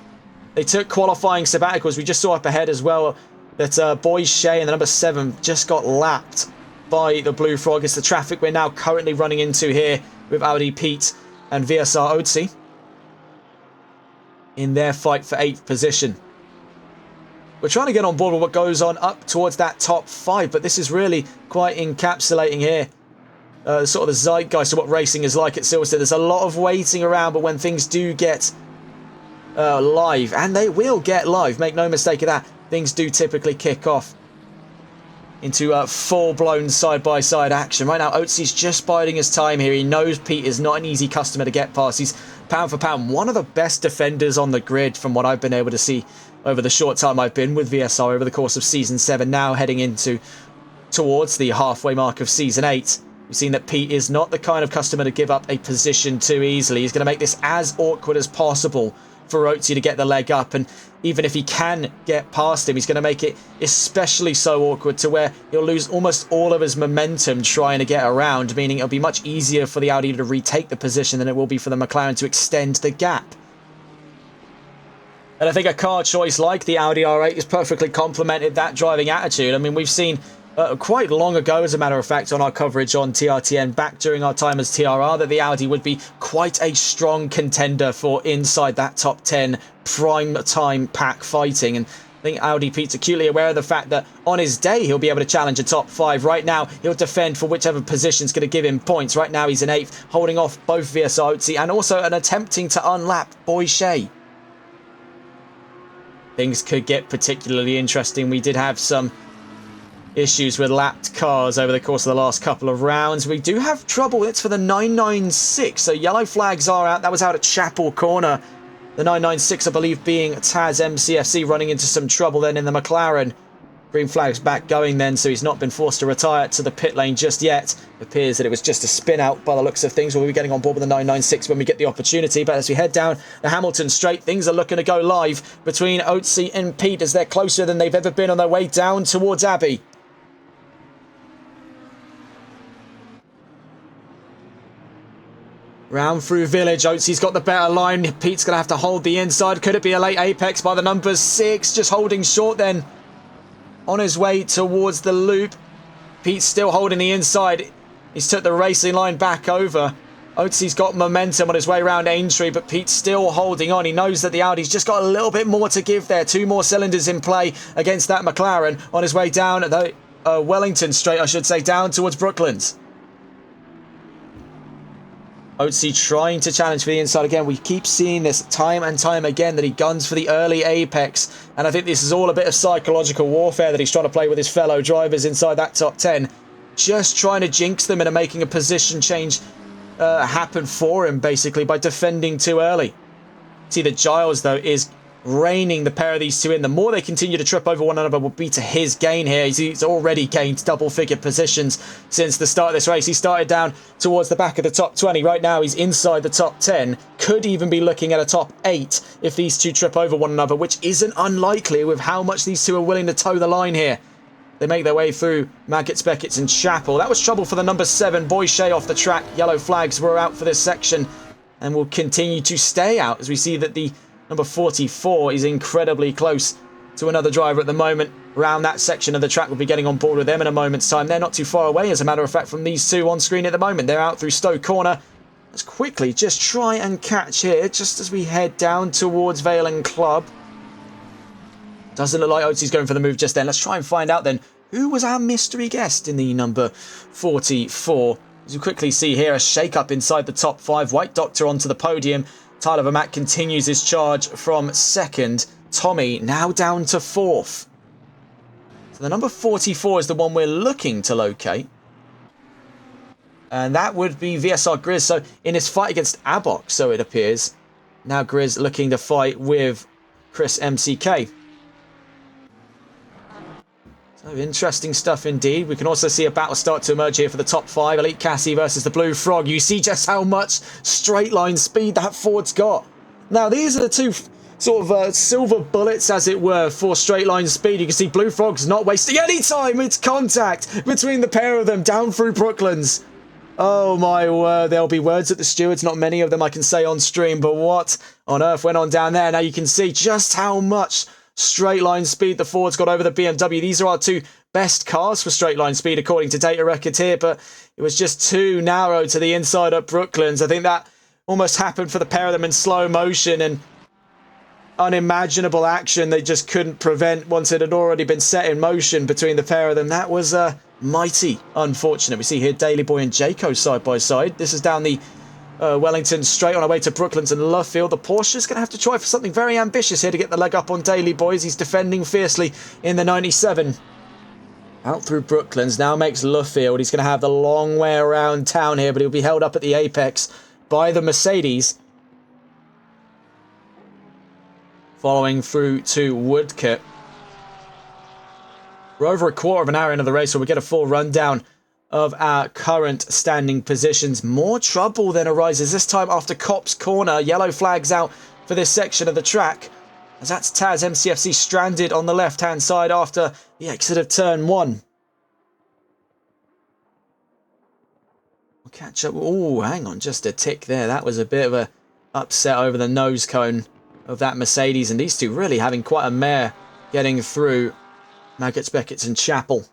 They took qualifying sabbaticals. We just saw up ahead as well that Boys Shea and the number 7 just got lapped by the Blue Frog. It's the traffic we're now currently running into here with Audi Pete and VSR Otzi in their fight for 8th position. We're trying to get on board with what goes on up towards that top 5, but this is really quite encapsulating here sort of the zeitgeist of what racing is like at Silverstone. There's a lot of waiting around, but when things do get live, and they will get live, make no mistake of that, things do typically kick off into full-blown side-by-side action. Right now, Oatsy's just biding his time here. He knows Pete is not an easy customer to get past. He's, pound for pound, one of the best defenders on the grid from what I've been able to see over the short time I've been with VSR over the course of Season 7, now heading towards the halfway mark of Season 8. We've seen that Pete is not the kind of customer to give up a position too easily. He's going to make this as awkward as possible for Oatsy to get the leg up, and even if he can get past him, he's going to make it especially so awkward to where he'll lose almost all of his momentum trying to get around, meaning it'll be much easier for the Audi to retake the position than it will be for the McLaren to extend the gap. And I think a car choice like the Audi R8 has perfectly complemented that driving attitude. I mean, we've seen quite long ago, as a matter of fact, on our coverage on TRTN, back during our time as TRR, that the Audi would be quite a strong contender for inside that top 10 prime time pack fighting. And I think Audi Pete's acutely aware of the fact that on his day he'll be able to challenge a top 5. Right now he'll defend for whichever position's going to give him points. Right now he's in 8th, holding off both VSR Oatsy and also attempting to unlap Boyche. Things could get particularly interesting. We did have some issues with lapped cars over the course of the last couple of rounds. We do have trouble. It's for the 996. So yellow flags are out. That was out at Chapel Corner. The 996, I believe, being Taz MCFC, running into some trouble then in the McLaren. Green flag's back going then, so he's not been forced to retire to the pit lane just yet. It appears that it was just a spin out by the looks of things. We'll be getting on board with the 996 when we get the opportunity. But as we head down the Hamilton Straight, things are looking to go live between Oatsy and Pete as they're closer than they've ever been on their way down towards Abbey. Round through Village, Oatsy's got the better line. Pete's going to have to hold the inside. Could it be a late apex by the number 6? Just holding short then. On his way towards the loop. Pete's still holding the inside. He's took the racing line back over. Oatsy's got momentum on his way around Aintree, but Pete's still holding on. He knows that the Audi's just got a little bit more to give there. 2 more cylinders in play against that McLaren on his way down the Wellington Straight, I should say, down towards Brooklands. Oatsy trying to challenge for the inside again. We keep seeing this time and time again, that he guns for the early apex. And I think this is all a bit of psychological warfare that he's trying to play with his fellow drivers inside that top 10. Just trying to jinx them into making a position change happen for him, basically, by defending too early. See that Giles, though, is reining the pair of these two in. The more they continue to trip over one another will be to his gain here. He's already gained double-figure positions since the start of this race. He started down towards the back of the top 20. Right now he's inside the top 10. Could even be looking at a top 8 if these two trip over one another, which isn't unlikely with how much these two are willing to toe the line here. They make their way through Maggots, Beckett's and Chapel. That was trouble for the number 7, Boyche, off the track. Yellow flags were out for this section and will continue to stay out as we see that the number 44 is incredibly close to another driver at the moment. Around that section of the track, we'll be getting on board with them in a moment's time. They're not too far away, as a matter of fact, from these two on screen at the moment. They're out through Stowe Corner. Let's quickly just try and catch here, just as we head down towards Vale and Club. Doesn't look like Oatsy's going for the move just then. Let's try and find out then, who was our mystery guest in the number 44? As you quickly see here, a shake-up inside the top 5. White Doctor onto the podium. Tyler Vermaat continues his charge from 2nd. Tommy now down to 4th. So the number 44 is the one we're looking to locate. And that would be VSR Grizz. So in his fight against Abok, so it appears, now Grizz looking to fight with Chris MCK. So interesting stuff indeed. We can also see a battle start to emerge here for the top 5. Elite Cassie versus the Blue Frog. You see just how much straight line speed that Ford's got. Now these are the two sort of silver bullets, as it were, for straight line speed. You can see Blue Frog's not wasting any time. It's contact between the pair of them down through Brooklands. Oh my word, there'll be words at the stewards. Not many of them I can say on stream, but what on earth went on down there? Now you can see just how much straight line speed the Ford's got over the BMW. These are our two best cars for straight line speed according to data records here, but it was just too narrow to the inside at Brooklands. I think that almost happened for the pair of them in slow motion, and unimaginable action they just couldn't prevent once it had already been set in motion between the pair of them. That was mighty unfortunate. We see here Daly Boy and Jayco side by side. This is down the Wellington straight on our way to Brooklands and Lovefield. The Porsche's going to have to try for something very ambitious here to get the leg up on Daly Boys. He's defending fiercely in the 97. Out through Brooklands, now makes Lovefield. He's going to have the long way around town here, but he'll be held up at the apex by the Mercedes. Following through to Woodcote. We're over a quarter of an hour into the race, so we'll get a full rundown of our current standing positions. More trouble then arises, this time after Copse Corner. Yellow flags out for this section of the track, as that's Taz MCFC stranded on the left-hand side after the exit of turn 1. We'll catch up. Oh, hang on, just a tick there. That was a bit of a upset over the nose cone of that Mercedes, and these two really having quite a mare getting through Maggots, Beckett's and Chapel.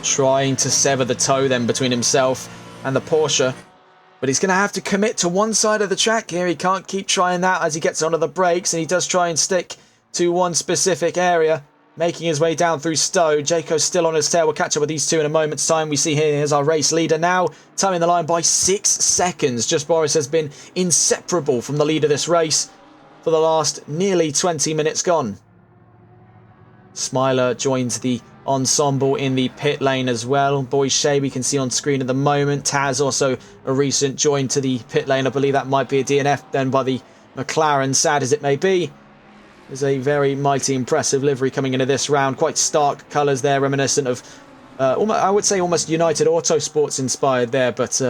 Trying to sever the toe then between himself and the Porsche. But he's going to have to commit to one side of the track here. He can't keep trying that as he gets onto the brakes. And he does try and stick to one specific area. Making his way down through Stowe. Jayco's still on his tail. We'll catch up with these two in a moment's time. We see here is our race leader now. Timing the line by 6 seconds. Just Boris has been inseparable from the lead of this race for the last nearly 20 minutes gone. Smiler joins the ensemble in the pit lane as well. Boy Shea we can see on screen at the moment. Taz also a recent join to the pit lane. I believe that might be a DNF then by the McLaren, sad as it may be. There's a very mighty impressive livery coming into this round. Quite stark colours there, reminiscent of I would say almost United Autosports inspired there, but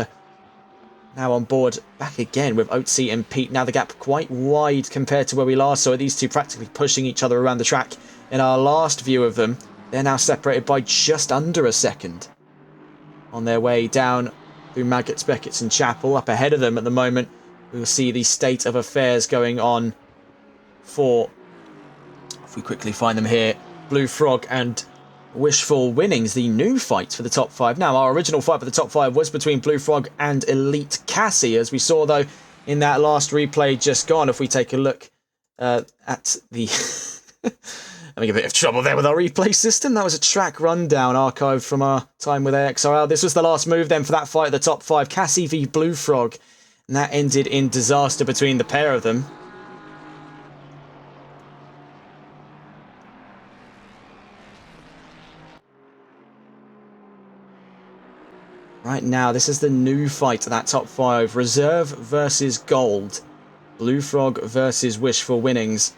now on board back again with Oatsy and Pete. Now the gap quite wide compared to where we last saw these two practically pushing each other around the track in our last view of them. They're now separated by just under a second. On their way down through Maggots, Beckett's and Chapel. Up ahead of them at the moment, we will see the state of affairs going on for, if we quickly find them here, Blue Frog and Wishful Winnings, the new fight for the top 5. Now, our original fight for the top 5 was between Blue Frog and Elite Cassie, as we saw, though, in that last replay just gone. If we take a look at the... Having a bit of trouble there with our replay system. That was a track rundown archived from our time with AXRL. This was the last move then for that fight at the top 5. Cassie v Blue Frog. And that ended in disaster between the pair of them. Right now, this is the new fight at that top 5. Reserve versus Gold. Blue Frog versus Wishful Winnings.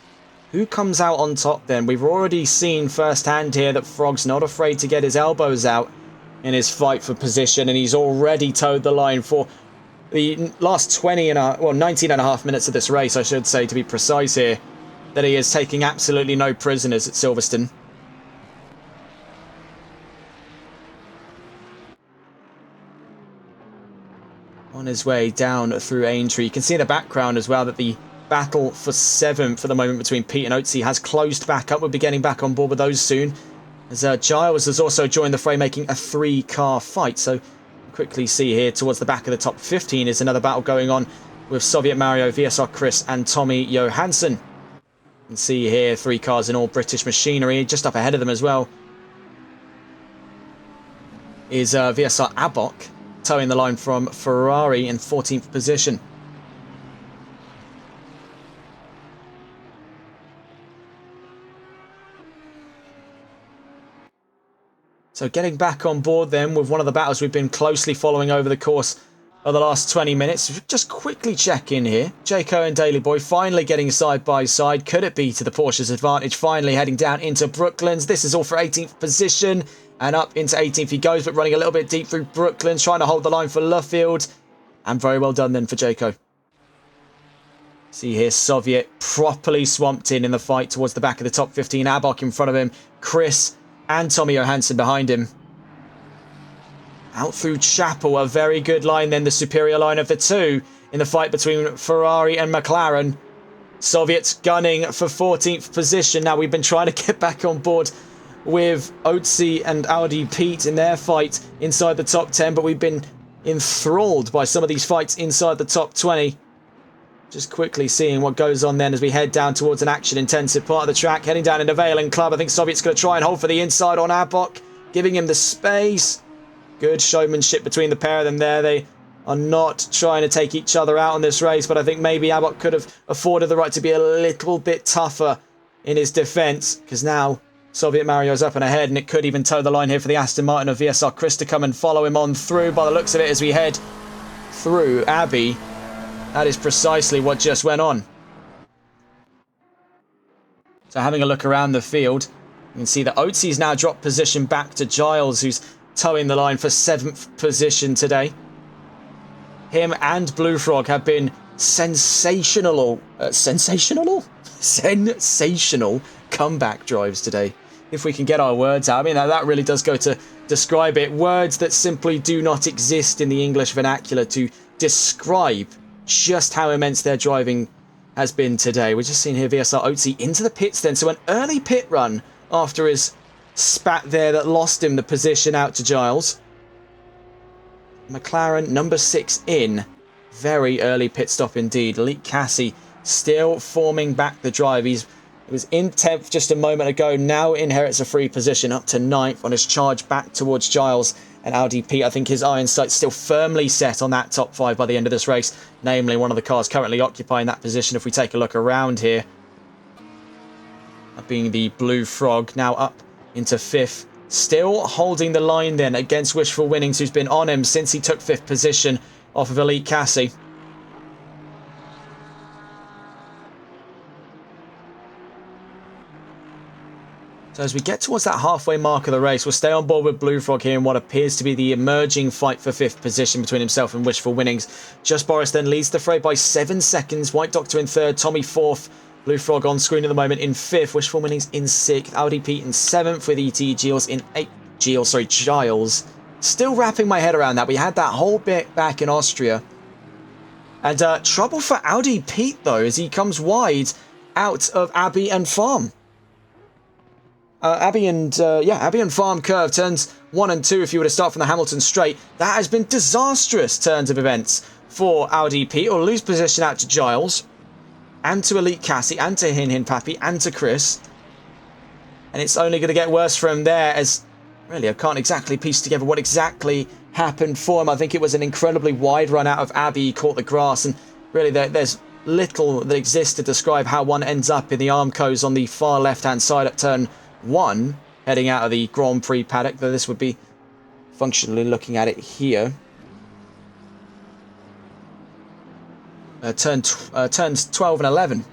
Who comes out on top then? We've already seen firsthand here that Frog's not afraid to get his elbows out in his fight for position, and he's already towed the line for the last 19 and a half minutes of this race, I should say, to be precise here, that he is taking absolutely no prisoners at Silverstone. On his way down through Aintree. You can see in the background as well that the battle for 7th for the moment between Pete and Oatsy has closed back up. We'll be getting back on board with those soon, as Giles has also joined the fray, making a 3-car fight. So quickly see here towards the back of the top 15 is another battle going on with Soviet Mario, VSR Chris and Tommy Johansson. You can see here 3 cars in all British machinery. Just up ahead of them as well is VSR Abok, towing the line from Ferrari in 14th position. So getting back on board then with one of the battles we've been closely following over the course of the last 20 minutes. Just quickly check in here. Jayco and Daly Boy finally getting side by side. Could it be to the Porsche's advantage? Finally heading down into Brooklands. This is all for 18th position. And up into 18th he goes, but running a little bit deep through Brooklands, trying to hold the line for Lovefield. And very well done then for Jayco. See here, Soviet properly swamped in the fight towards the back of the top 15. Abok in front of him. Chris and Tommy Johansson behind him. Out through Chapel, a very good line then, the superior line of the two in the fight between Ferrari and McLaren. Soviets gunning for 14th position. Now we've been trying to get back on board with Oatsy and Audi Pete in their fight inside the top 10, but we've been enthralled by some of these fights inside the top 20. Just quickly seeing what goes on then as we head down towards an action-intensive part of the track. Heading down into Valen Club. I think Soviet's going to try and hold for the inside on Abok, giving him the space. Good showmanship between the pair of them there. They are not trying to take each other out on this race, but I think maybe Abok could have afforded the right to be a little bit tougher in his defence, because now Soviet Mario's up and ahead, and it could even toe the line here for the Aston Martin of VSR Chris to come and follow him on through. By the looks of it, as we head through Abbey, that is precisely what just went on. So having a look around the field, you can see that Oatsy's now dropped position back to Giles, who's towing the line for 7th position today. Him and Blue Frog have been sensational comeback drives today. If we can get our words out. I mean, that really does go to describe it. Words that simply do not exist in the English vernacular to describe just how immense their driving has been today. We're just seeing here VSR Oatsy into the pits then. So an early pit run after his spat there that lost him the position out to Giles. McLaren number 6 in. Very early pit stop indeed. Elite Cassie still forming back the drive. He was in 10th just a moment ago. Now inherits a free position up to 9th on his charge back towards Giles and Audi Pete. I think his iron sight's still firmly set on that top 5 by the end of this race. Namely, one of the cars currently occupying that position. If we take a look around here, that being the Blue Frog, now up into 5th. Still holding the line then against Wishful Winnings, who's been on him since he took 5th position off of Elite Cassie. So as we get towards that halfway mark of the race, we'll stay on board with Blue Frog here in what appears to be the emerging fight for 5th position between himself and Wishful Winnings. Just Boris then leads the fray by 7 seconds. White Doctor in 3rd, Tommy 4th. Blue Frog on screen at the moment in 5th. Wishful Winnings in 6th. Audi Pete in 7th with ET Giles in 8th. Giles. Still wrapping my head around that. We had that whole bit back in Austria. And trouble for Audi Pete though, as he comes wide out of Abbey and Farm. Abbey and Farm curve, turns 1 and 2 if you were to start from the Hamilton straight. That has been disastrous turns of events for Audi Pete. He'll lose position out to Giles, and to Elite Cassie, and to Hin Hin Pappy, and to Chris. And it's only going to get worse from there, as really I can't exactly piece together what exactly happened for him. I think it was an incredibly wide run out of Abbey. He caught the grass, and really there's little that exists to describe how one ends up in the Armcos on the far left-hand side at turn 1, heading out of the Grand Prix paddock, though this would be functionally looking at it here. Turns 12 and 11.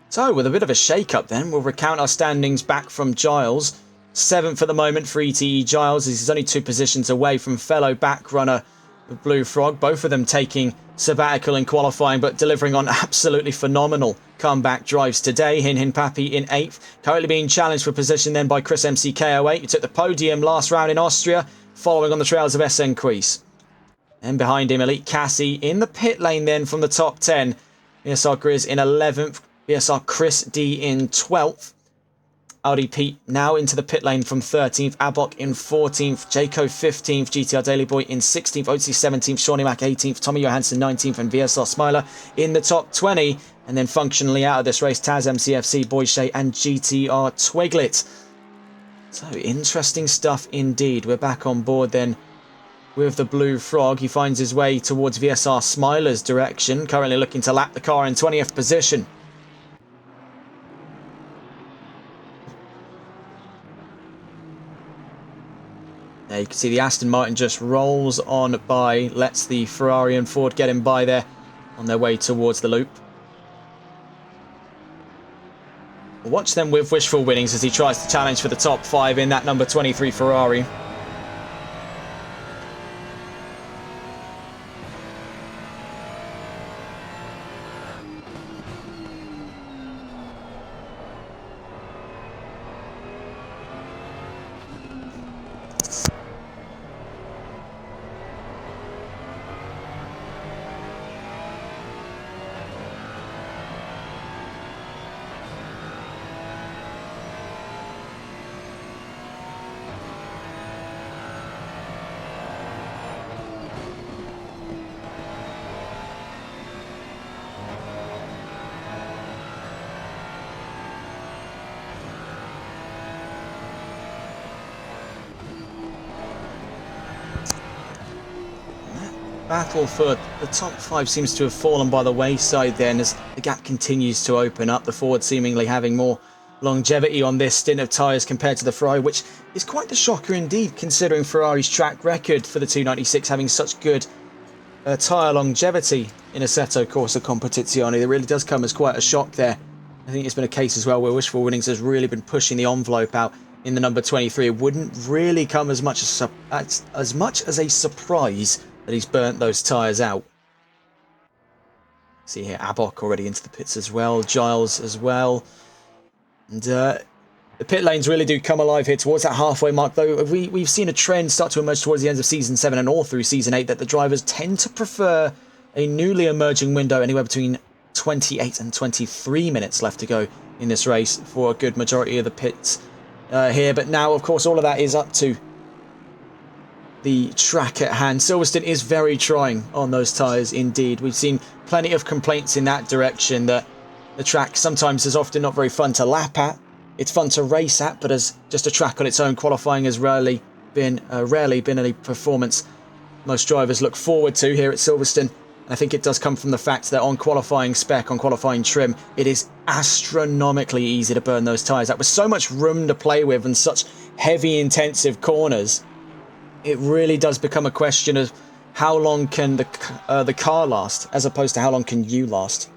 So, with a bit of a shake-up then, we'll recount our standings back from Giles. 7th at the moment for ETE Giles, as he's only 2 positions away from fellow back runner Blue Frog. Both of them taking sabbatical in qualifying, but delivering on absolutely phenomenal comeback drives today. Hin Hin Pappy in 8th, currently being challenged for position then by Chris MCK08, who took the podium last round in Austria, following on the trails of SN Quies. And behind him, Elite Cassie in the pit lane then from the top 10. VSR Grizz in 11th, VSR Chris D in 12th. Audi Pete now into the pit lane from 13th, Abok in 14th, Jaco 15th, GTR Daily Boy in 16th, Oatsy 17th, Shawnee Mac 18th, Tommy Johansson 19th, and VSR Smiler in the top 20. And then functionally out of this race, Taz MCFC, Boyshay, and GTR Twiglet. So interesting stuff indeed. We're back on board then with the Blue Frog. He finds his way towards VSR Smiler's direction, currently looking to lap the car in 20th position. There you can see the Aston Martin just rolls on by, lets the Ferrari and Ford get him by there on their way towards the loop. We'll watch them with Wishful Winnings as he tries to challenge for the top 5 in that number 23 Ferrari. battle for the top 5 seems to have fallen by the wayside then as the gap continues to open up. The Ford seemingly having more longevity on this stint of tyres compared to the Ferrari, which is quite the shocker indeed considering Ferrari's track record for the 296 having such good tyre longevity in Assetto Corsa Competizione. It really does come as quite a shock there. I think it's been a case as well where Wishful Winnings has really been pushing the envelope out in the number 23. It wouldn't really come as much as a surprise that he's burnt those tyres out. See here, Abok already into the pits as well, Giles as well. And the pit lanes really do come alive here towards that halfway mark, though we've seen a trend start to emerge towards the end of Season 7 and all through Season 8 that the drivers tend to prefer a newly emerging window anywhere between 28 and 23 minutes left to go in this race for a good majority of the pits here. But now, of course, all of that is up to the track at hand. Silverstone is very trying on those tyres indeed. We've seen plenty of complaints in that direction that the track sometimes is often not very fun to lap at. It's fun to race at, but as just a track on its own, qualifying has rarely been a performance most drivers look forward to here at Silverstone. And I think it does come from the fact that on qualifying spec, on qualifying trim, it is astronomically easy to burn those tyres. That was so much room to play with and such heavy intensive corners. It really does become a question of how long can the car last as opposed to how long can you last.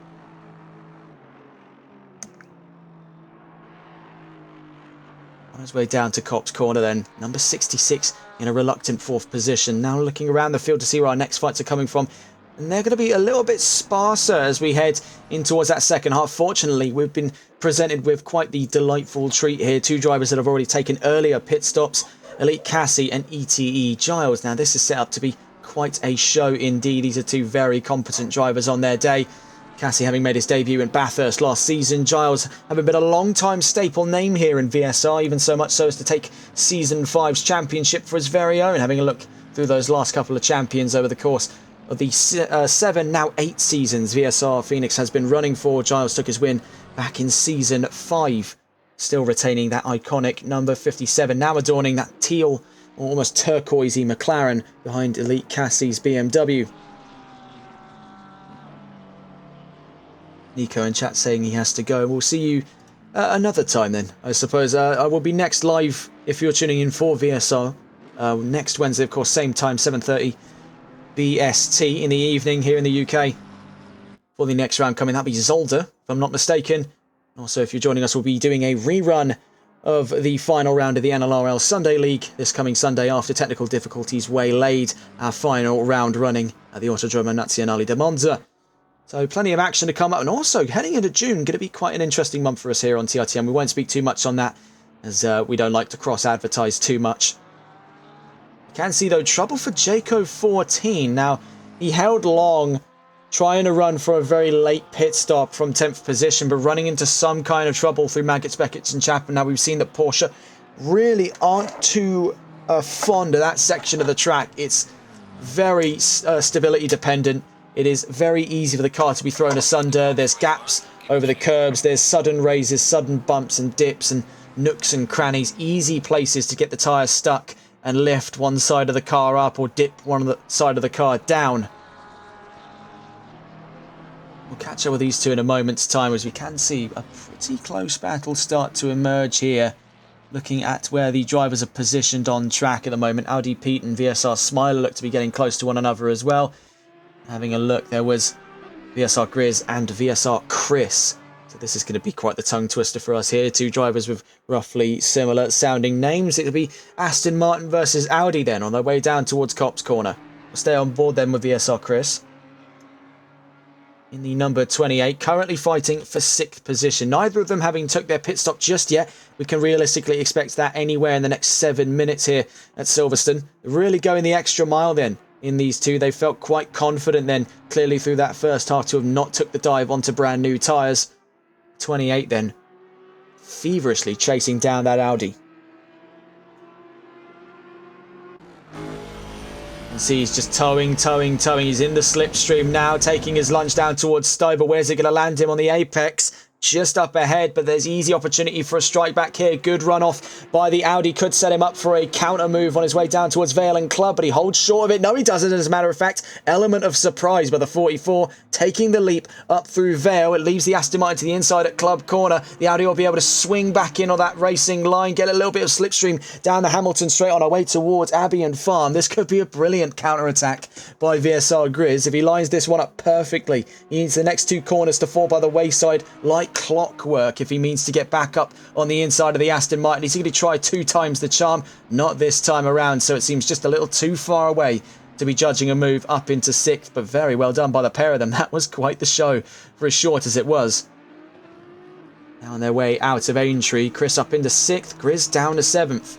On his way down to Copse Corner then, number 66 in a reluctant 4th position. Now looking around the field to see where our next fights are coming from. And they're going to be a little bit sparser as we head in towards that second half. Fortunately, we've been presented with quite the delightful treat here. 2 drivers that have already taken earlier pit stops. Elite Cassie and ETE Giles. Now this is set up to be quite a show indeed. These are 2 very competent drivers on their day. Cassie having made his debut in Bathurst last season. Giles having been a long-time staple name here in VSR, even so much so as to take Season 5's championship for his very own. Having a look through those last couple of champions over the course of the 7, now 8 seasons VSR Phoenix has been running for. Giles took his win back in Season 5. Still retaining that iconic number 57, now adorning that teal, or almost turquoisey McLaren behind Elite Cassie's BMW. Nico in chat saying he has to go. We'll see you another time then, I suppose. I will be next live if you're tuning in for VSR. Next Wednesday, of course, same time, 7:30 BST in the evening here in the UK. For the next round coming, that'll be Zolder, if I'm not mistaken. Also, if you're joining us, we'll be doing a rerun of the final round of the NLRL Sunday League this coming Sunday after technical difficulties waylaid our final round running at the Autodromo Nazionale di Monza. So plenty of action to come up, and also heading into June, going to be quite an interesting month for us here on TRTM. We won't speak too much on that as we don't like to cross-advertise too much. You can see though, trouble for Jaco 14. Now, he held long, trying to run for a very late pit stop from 10th position, but running into some kind of trouble through Maggots, Beckett and Chapman. Now we've seen that Porsche really aren't too fond of that section of the track. It's very stability dependent. It is very easy for the car to be thrown asunder. There's gaps over the curbs. There's sudden raises, sudden bumps and dips and nooks and crannies. Easy places to get the tyres stuck and lift one side of the car up or dip one side of the car down. We'll catch up with these two in a moment's time as we can see a pretty close battle start to emerge here. Looking at where the drivers are positioned on track at the moment. Audi Pete and VSR Smiler look to be getting close to one another as well. Having a look, there was VSR Grizz and VSR Chris. So this is going to be quite the tongue twister for us here. 2 drivers with roughly similar sounding names. It'll be Aston Martin versus Audi then on their way down towards Copse Corner. We'll stay on board then with VSR Chris. In the number 28, currently fighting for 6th position. Neither of them having took their pit stop just yet. We can realistically expect that anywhere in the next 7 minutes here at Silverstone. Really going the extra mile then in these two. They felt quite confident then, clearly through that first half, to have not took the dive onto brand new tyres. 28 then, feverishly chasing down that Audi. And see, he's just towing. He's in the slipstream now, taking his lunge down towards Stober. Where's it going to land him on the apex? just up ahead, but there's easy opportunity for a strike back here. Good run off by the Audi, could set him up for a counter move on his way down towards Vale and Club, but he holds short of it. No, he doesn't, as a matter of fact. Element of surprise by the 44, taking the leap up through Vale. It leaves the Aston Martin to the inside at Club corner. The Audi will be able to swing back in on that racing line, get a little bit of slipstream down the Hamilton straight on our way towards Abbey and Farm. This could be a brilliant counter-attack by VSR Grizz. If he lines this one up perfectly, he needs the next two corners to fall by the wayside like clockwork if he means to get back up on the inside of the Aston Martin. He's going to try 2 times the charm, not this time around, so it seems just a little too far away to be judging a move up into 6th, but very well done by the pair of them. That was quite the show for as short as it was. Now on their way out of Aintree, Chris up into 6th, Grizz down to 7th.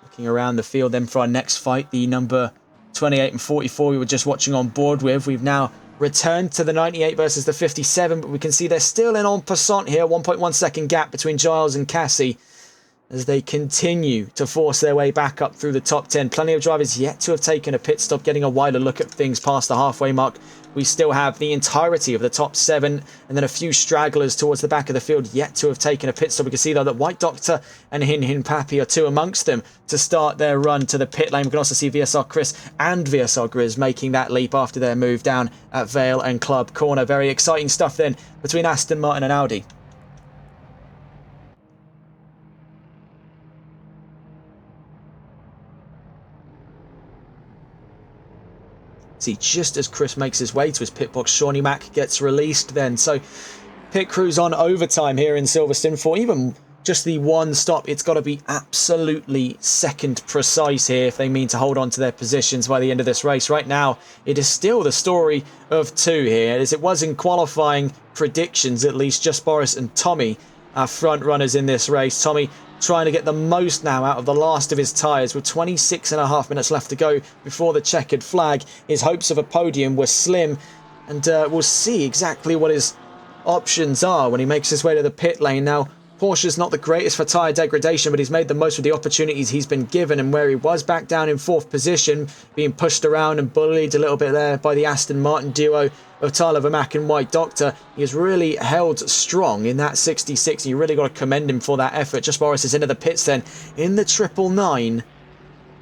Looking around the field then for our next fight, the number 28 and 44 we were just watching on board with. We've now returned to the 98 versus the 57, but we can see they're still in en passant here. 1.1 second gap between Giles and Cassie as they continue to force their way back up through the top 10. Plenty of drivers yet to have taken a pit stop, getting a wider look at things past the halfway mark. We still have the entirety of the top 7 and then a few stragglers towards the back of the field yet to have taken a pit stop. We can see though that White Doctor and Hin Hin Pappy are 2 amongst them to start their run to the pit lane. We can also see VSR Chris and VSR Grizz making that leap after their move down at Vale and Club corner. Very exciting stuff then between Aston Martin and Audi. See, just as Chris makes his way to his pit box, Shawnee Mack gets released then. So pit crew's on overtime here in Silverstone for even just the one stop. It's got to be absolutely second precise here if they mean to hold on to their positions by the end of this race. Right now, it is still the story of 2 here, as it was in qualifying predictions, at least. Just Boris and Tommy are front runners in this race. Tommy trying to get the most now out of the last of his tyres with 26.5 minutes left to go before the checkered flag. His hopes of a podium were slim, and we'll see exactly what his options are when he makes his way to the pit lane. Now, Porsche's not the greatest for tyre degradation, but he's made the most of the opportunities he's been given, and where he was back down in 4th position, being pushed around and bullied a little bit there by the Aston Martin duo of Tyler Vermack and White Doctor, he has really held strong in that 66. You really got to commend him for that effort. Just Boris is into the pits then in the 999.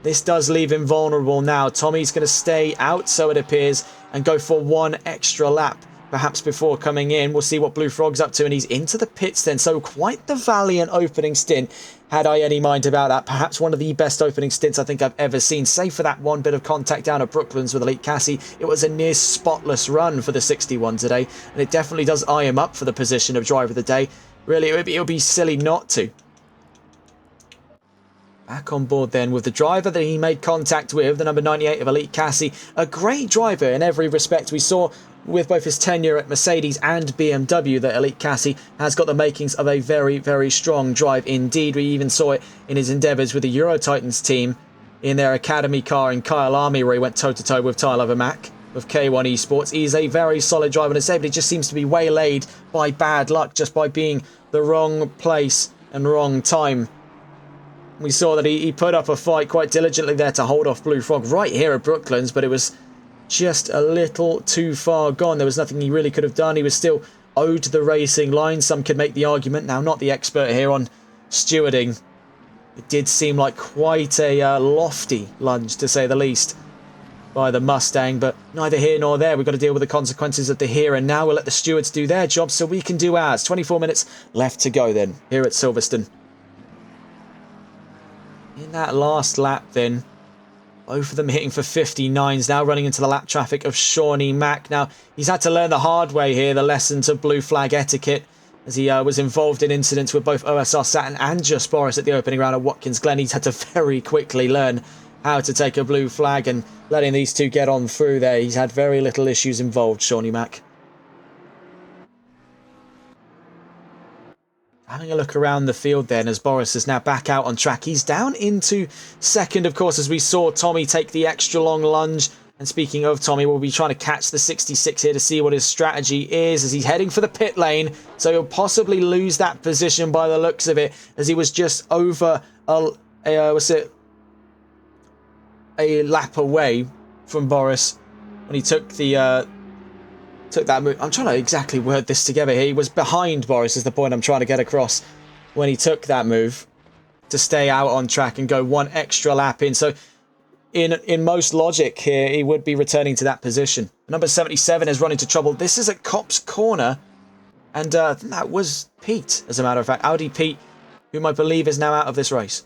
This does leave him vulnerable now. Tommy's going to stay out, so it appears, and go for 1 extra lap perhaps before coming in. We'll see what Blue Frog's up to, and he's into the pits then. So quite the valiant opening stint, had I any mind about that. Perhaps one of the best opening stints I think I've ever seen, save for that one bit of contact down at Brooklands with Elite Cassie. It was a near spotless run for the 61 today, and it definitely does eye him up for the position of driver of the day. Really, it would be silly not to. Back on board then with the driver that he made contact with, the number 98 of Elite Cassie. A great driver in every respect. We saw with both his tenure at Mercedes and BMW that Elite Cassie has got the makings of a very, very strong drive indeed. We even saw it in his endeavours with the Euro Titans team in their academy car in Kyle Army, where he went toe-to-toe with Tyler Vermack of K1 Esports. He's a very solid driver, and but he just seems to be waylaid by bad luck just by being the wrong place and wrong time. We saw that he put up a fight quite diligently there to hold off Blue Frog right here at Brooklands, but it was just a little too far gone. There was nothing he really could have done. He was still owed the racing line. Some could make the argument. Now, not the expert here on stewarding. It did seem like quite a lofty lunge, to say the least, by the Mustang, but neither here nor there. We've got to deal with the consequences of the here and now. We'll let the stewards do their job so we can do ours. 24 minutes left to go then here at Silverstone. In that last lap then, both of them hitting for 59s, now running into the lap traffic of Shawnee Mack. Now, he's had to learn the hard way here, the lessons of blue flag etiquette, as he was involved in incidents with both OSR Saturn and Just Boris at the opening round at Watkins Glen. He's had to very quickly learn how to take a blue flag, and letting these two get on through there, he's had very little issues involved, Shawnee Mack. Having a look around the field then, as Boris is now back out on track. He's down into second, of course, as we saw Tommy take the extra long lunge. And speaking of Tommy, we'll be trying to catch the 66 here to see what his strategy is, as he's heading for the pit lane. So he'll possibly lose that position by the looks of it, as he was just over a lap away from Boris when he took the took that move. I'm trying to exactly word this together here. He was behind Boris is the point I'm trying to get across when he took that move to stay out on track and go one extra lap in. So in most logic here, he would be returning to that position. Number 77 is running into trouble. This is at Copse Corner. And that was Pete, as a matter of fact. Audi Pete, whom I believe is now out of this race.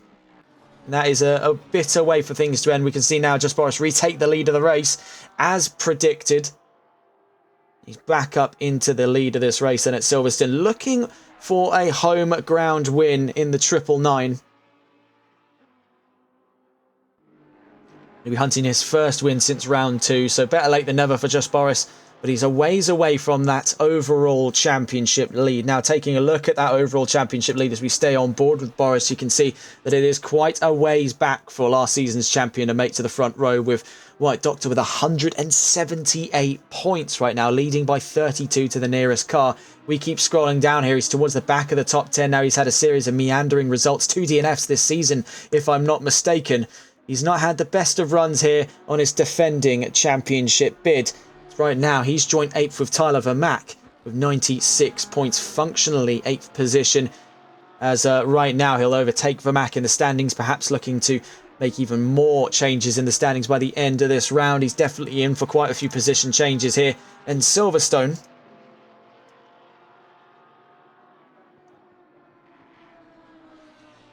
And that is a bitter way for things to end. We can see now Just Boris retake the lead of the race, as predicted. He's back up into the lead of this race then at Silverstone, looking for a home ground win in the 999. He'll be hunting his first win since round 2, so better late than never for Just Boris. But he's a ways away from that overall championship lead. Now, taking a look at that overall championship lead as we stay on board with Boris, you can see that it is quite a ways back for last season's champion to make to the front row, with White Doctor with 178 points right now, leading by 32 to the nearest car. We keep scrolling down here. He's towards the back of the top 10 now. He's had a series of meandering results, 2 DNFs this season, if I'm not mistaken. He's not had the best of runs here on his defending championship bid. Right now, he's joint 8th with Tyler Vermack with 96 points, functionally 8th position. As right now, he'll overtake Vermack in the standings, perhaps looking to make even more changes in the standings by the end of this round. He's definitely in for quite a few position changes here. And Silverstone,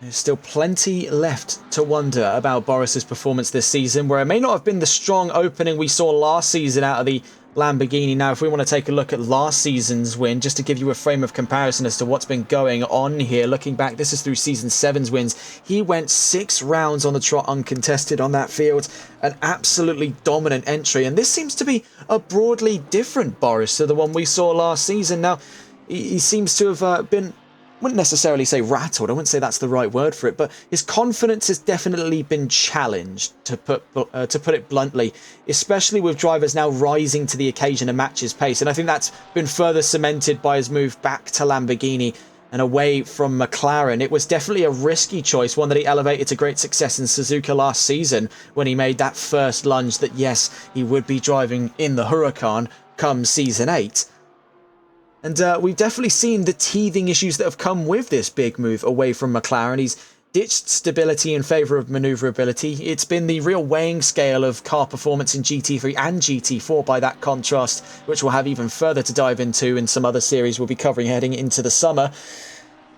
there's still plenty left to wonder about Boris's performance this season, where it may not have been the strong opening we saw last season out of the Lamborghini. Now, if we want to take a look at last season's win, just to give you a frame of comparison as to what's been going on here, looking back, this is through season 7's wins. He went 6 rounds on the trot uncontested on that field, an absolutely dominant entry, and this seems to be a broadly different Boris to the one we saw last season. Now, he seems to have been, I wouldn't necessarily say rattled, I wouldn't say that's the right word for it, but his confidence has definitely been challenged, to put it bluntly, especially with drivers now rising to the occasion and match his pace. And I think that's been further cemented by his move back to Lamborghini and away from McLaren. It was definitely a risky choice, one that he elevated to great success in Suzuka last season when he made that first lunge that, yes, he would be driving in the Huracan come season 8. And we've definitely seen the teething issues that have come with this big move away from McLaren. He's ditched stability in favour of manoeuvrability. It's been the real weighing scale of car performance in GT3 and GT4 by that contrast, which we'll have even further to dive into in some other series we'll be covering heading into the summer.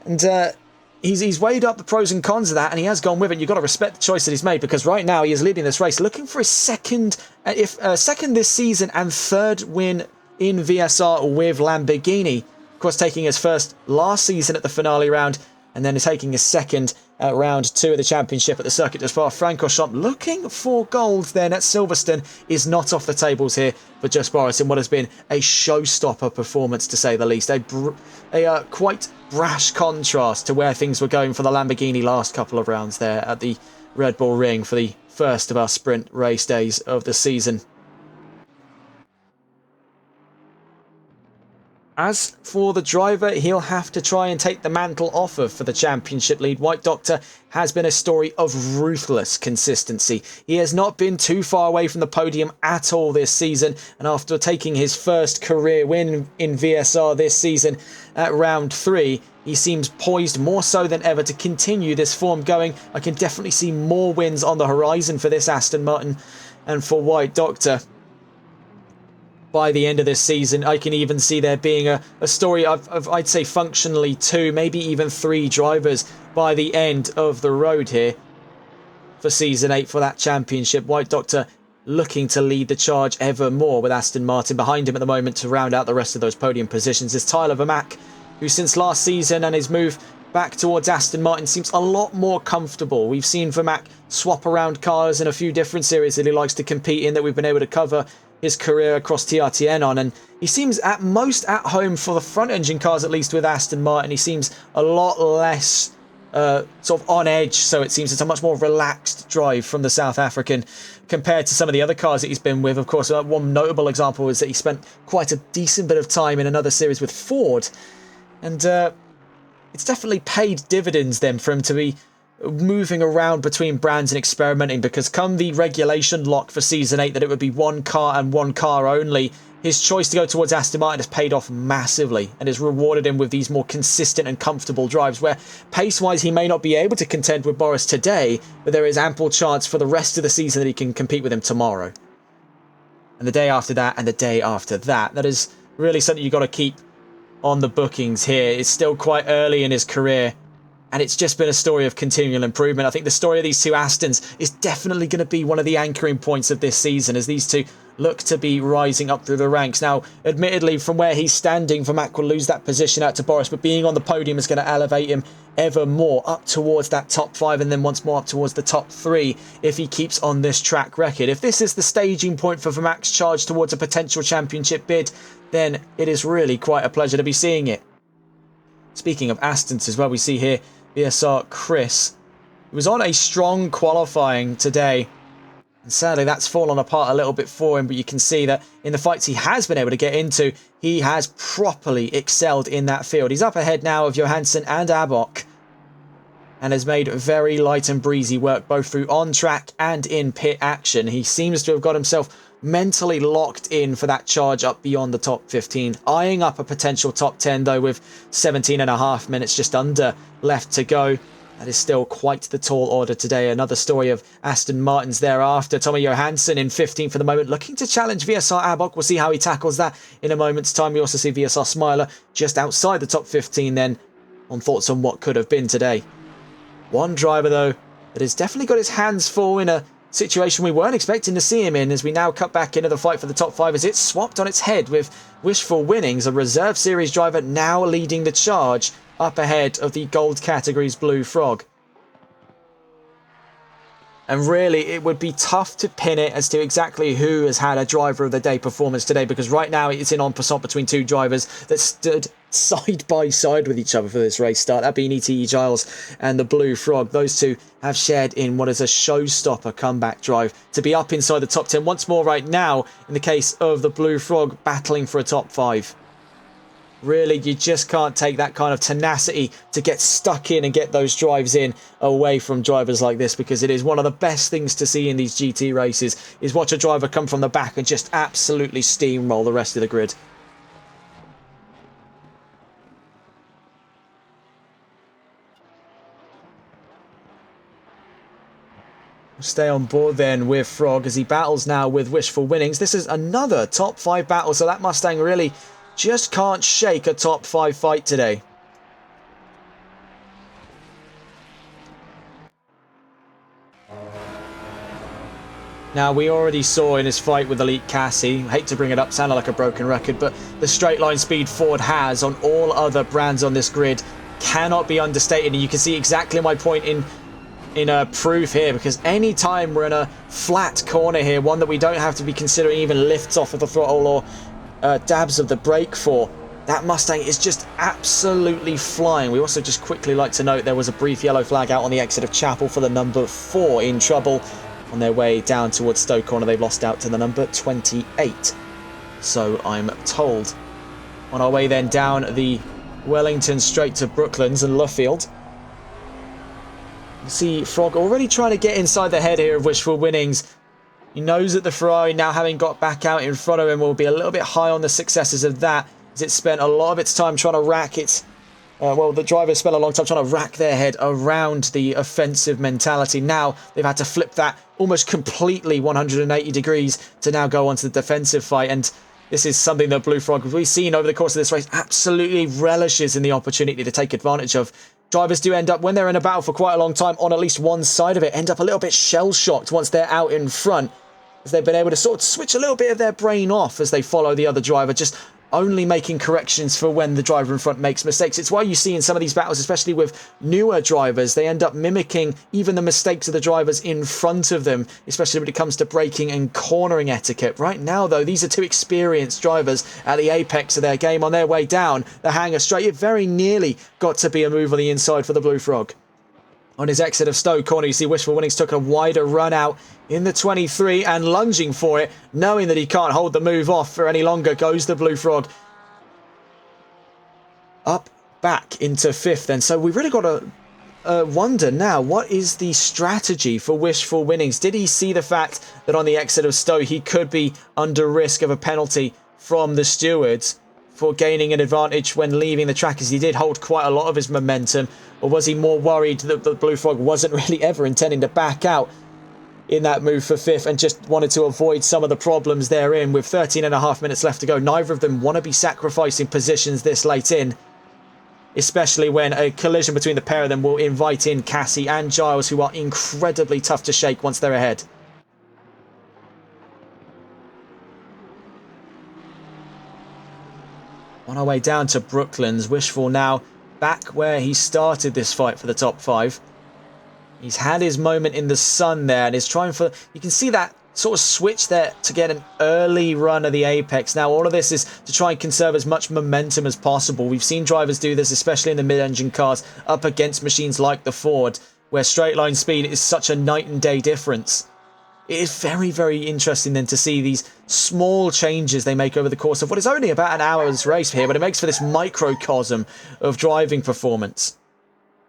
And he's weighed up the pros and cons of that, and he has gone with it. You've got to respect the choice that he's made, because right now he is leading this race, looking for his second this season and 3rd win in VSR with Lamborghini. Of course, taking his first last season at the finale round, and then taking his second at round 2 of the championship at the Circuit de Spa-Francorchamps. Looking for gold then at Silverstone is not off the tables here for Just Boris in what has been a showstopper performance, to say the least. A quite brash contrast to where things were going for the Lamborghini last couple of rounds there at the Red Bull Ring for the first of our sprint race days of the season. As for the driver, he'll have to try and take the mantle off of for the championship lead. White Doctor has been a story of ruthless consistency. He has not been too far away from the podium at all this season, and after taking his first career win in VSR this season at round 3, he seems poised more so than ever to continue this form going. I can definitely see more wins on the horizon for this Aston Martin and for White Doctor. By the end of this season, I can even see there being a story of, I'd say, functionally 2, maybe even 3 drivers by the end of the road here for Season 8 for that championship. White Doctor looking to lead the charge ever more, with Aston Martin behind him at the moment to round out the rest of those podium positions. Is Tyler Vermack, who since last season and his move back towards Aston Martin seems a lot more comfortable. We've seen Vermack swap around cars in a few different series that he likes to compete in that we've been able to cover his career across TRTN on, and he seems at most at home for the front engine cars, at least with Aston Martin. He seems a lot less sort of on edge, so it seems it's a much more relaxed drive from the South African compared to some of the other cars that he's been with. Of course, one notable example is that he spent quite a decent bit of time in another series with Ford, and it's definitely paid dividends then for him to be moving around between brands and experimenting, because come the regulation lock for Season 8 that it would be one car and one car only his choice to go towards Aston Martin has paid off massively and has rewarded him with these more consistent and comfortable drives where pace-wise he may not be able to contend with Boris today, but there is ample chance for the rest of the season that he can compete with him tomorrow. And the day after that and the day after that. That is really something you've got to keep on the bookings here. It's still quite early in his career, and it's just been a story of continual improvement. I think the story of these two Astons is definitely going to be one of the anchoring points of this season as these two look to be rising up through the ranks. Now, admittedly, from where he's standing, Vermaak will lose that position out to Boris, but being on the podium is going to elevate him ever more up towards that top 5 and then once more up towards the top 3 if he keeps on this track record. If this is the staging point for Vermaak's charge towards a potential championship bid, then it is really quite a pleasure to be seeing it. Speaking of Astons as well, we see here VSR Chris. He was on a strong qualifying today, and sadly that's fallen apart a little bit for him, but you can see that in the fights he has been able to get into, he has properly excelled in that field. He's up ahead now of Johansson and Abok, and has made very light and breezy work both through on-track and in pit action. He seems to have got himself mentally locked in for that charge up beyond the top 15, eyeing up a potential top 10 though with 17.5 minutes just under left to go. That is still quite the tall order today. Another story of Aston Martins thereafter. Tommy Johansson in 15th for the moment, looking to challenge VSR Abok. We'll see how he tackles that in a moment's time. We also see VSR Smiler just outside the top 15 then, on thoughts on what could have been today. One driver though that has definitely got his hands full in a situation we weren't expecting to see him in, as we now cut back into the fight for the top 5 as it's swapped on its head with Wishful Winnings, a reserve series driver now leading the charge up ahead of the gold category's Blue Frog. And really, it would be tough to pin it as to exactly who has had a driver of the day performance today, because right now it's in en passant between two drivers that stood side by side with each other for this race start. That being ETE Giles and the Blue Frog. Those two have shared in what is a showstopper comeback drive to be up inside the top 10 once more right now in the case of the Blue Frog battling for a top 5. Really, you just can't take that kind of tenacity to get stuck in and get those drives in away from drivers like this, because it is one of the best things to see in these GT races, is watch a driver come from the back and just absolutely steamroll the rest of the grid. Stay on board then with Frog as he battles now with Wishful Winnings. This is another top 5 battle, so that Mustang really just can't shake a top 5 fight today. Now, we already saw in his fight with Elite Cassie, hate to bring it up, sounded like a broken record, but the straight line speed Ford has on all other brands on this grid cannot be understated. And you can see exactly my point in proof here, because any time we're in a flat corner here, one that we don't have to be considering even lifts off of the throttle or dabs of the brake for, that Mustang is just absolutely flying. We also just quickly like to note there was a brief yellow flag out on the exit of Chapel for the number 4 in trouble on their way down towards Stoke Corner. They've lost out to the number 28, so I'm told. On our way then down the Wellington straight to Brooklands and Luffield. You see Frog already trying to get inside the head here of Wishful Winnings. He knows that the Ferrari, now having got back out in front of him, will be a little bit high on the successes of that, as it spent a lot of its time trying to rack its... well, the drivers spent a long time trying to rack their head around the offensive mentality. Now they've had to flip that almost completely 180 degrees to now go onto the defensive fight. And this is something that Blue Frog, we've seen over the course of this race, absolutely relishes in the opportunity to take advantage of. Drivers do end up, when they're in a battle for quite a long time on at least one side of it, end up a little bit shell-shocked once they're out in front, as they've been able to sort of switch a little bit of their brain off as they follow the other driver, just only making corrections for when the driver in front makes mistakes. It's why you see in some of these battles, especially with newer drivers, they end up mimicking even the mistakes of the drivers in front of them, especially when it comes to braking and cornering etiquette. Right now, though, these are two experienced drivers at the apex of their game on their way down the hangar straight. It very nearly got to be a move on the inside for the Blue Frog. On his exit of Stoke Corner, you see Wishful Winnings took a wider run out in the 23 and lunging for it, knowing that he can't hold the move off for any longer, goes the Blue Frog up back into 5th then. So we've really got to wonder now, what is the strategy for Wishful Winnings? Did he see the fact that on the exit of Stowe he could be under risk of a penalty from the stewards for gaining an advantage when leaving the track, as he did hold quite a lot of his momentum? Or was he more worried that the Blue Frog wasn't really ever intending to back out in that move for 5th and just wanted to avoid some of the problems therein? With 13.5 minutes left to go, neither of them want to be sacrificing positions this late in, especially when a collision between the pair of them will invite in Cassie and Giles, who are incredibly tough to shake once they're ahead. On our way down to Brooklands, Wishful now back where he started this fight for the top 5. He's had his moment in the sun there and is trying for... You can see that sort of switch there to get an early run of the apex. Now, all of this is to try and conserve as much momentum as possible. We've seen drivers do this, especially in the mid-engine cars, up against machines like the Ford, where straight line speed is such a night and day difference. It is very, very interesting then to see these small changes they make over the course of what is only about an hour's race here, but it makes for this microcosm of driving performance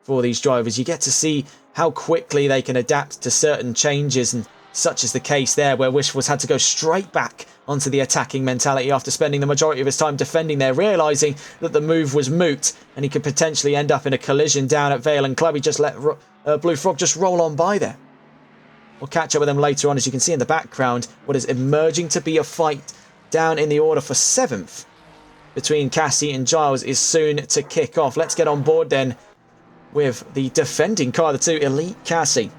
for these drivers. You get to see how quickly they can adapt to certain changes, and such is the case there, where Wishful's had to go straight back onto the attacking mentality after spending the majority of his time defending there, realising that the move was moot and he could potentially end up in a collision down at Vale and Club. He just let Blue Frog just roll on by there. We'll catch up with them later on. As you can see in the background, what is emerging to be a fight down in the order for 7th between Cassie and Giles is soon to kick off. Let's get on board then with the defending car, the 2 Elite Cassie.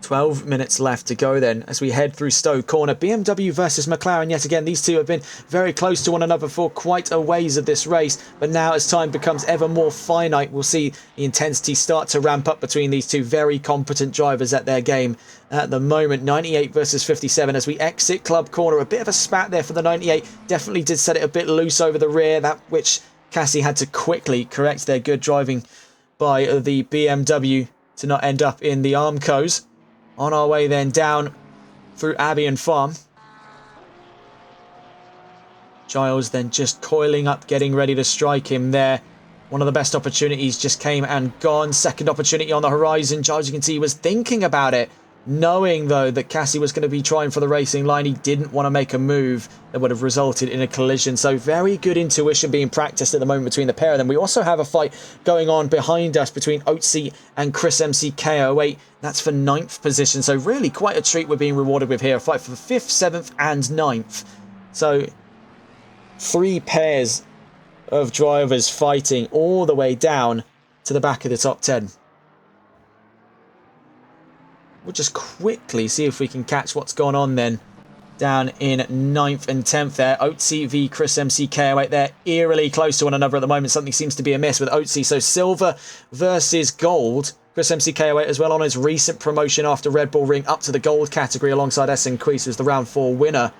12 minutes left to go then as we head through Stowe Corner. BMW versus McLaren yet again. These two have been very close to one another for quite a ways of this race, but now as time becomes ever more finite, we'll see the intensity start to ramp up between these two very competent drivers at their game at the moment. 98 versus 57 as we exit Club Corner. A bit of a spat there for the 98. Definitely did set it a bit loose over the rear, that which Cassie had to quickly correct their good driving by the BMW to not end up in the Armcos. On our way then down through Abbey and Farm. Giles then just coiling up, getting ready to strike him there. One of the best opportunities just came and gone. Second opportunity on the horizon. Giles, you can see, was thinking about it, knowing though that Cassie was going to be trying for the racing line. He didn't want to make a move that would have resulted in a collision. So very good intuition being practiced at the moment between the pair of them. We also have a fight going on behind us between Oatsy and Chris MCK08. That's for 9th position. So really quite a treat we're being rewarded with here. A fight for 5th, 7th and 9th. So 3 pairs of drivers fighting all the way down to the back of the top 10. We'll just quickly see if we can catch what's gone on then down in 9th and 10th there. Oatsy v Chris MCK08 there, eerily close to one another at the moment. Something seems to be amiss with Oatsy. So silver versus gold. Chris MCK08 as well on his recent promotion after Red Bull Ring up to the gold category alongside Essen Queese, was the round 4 winner.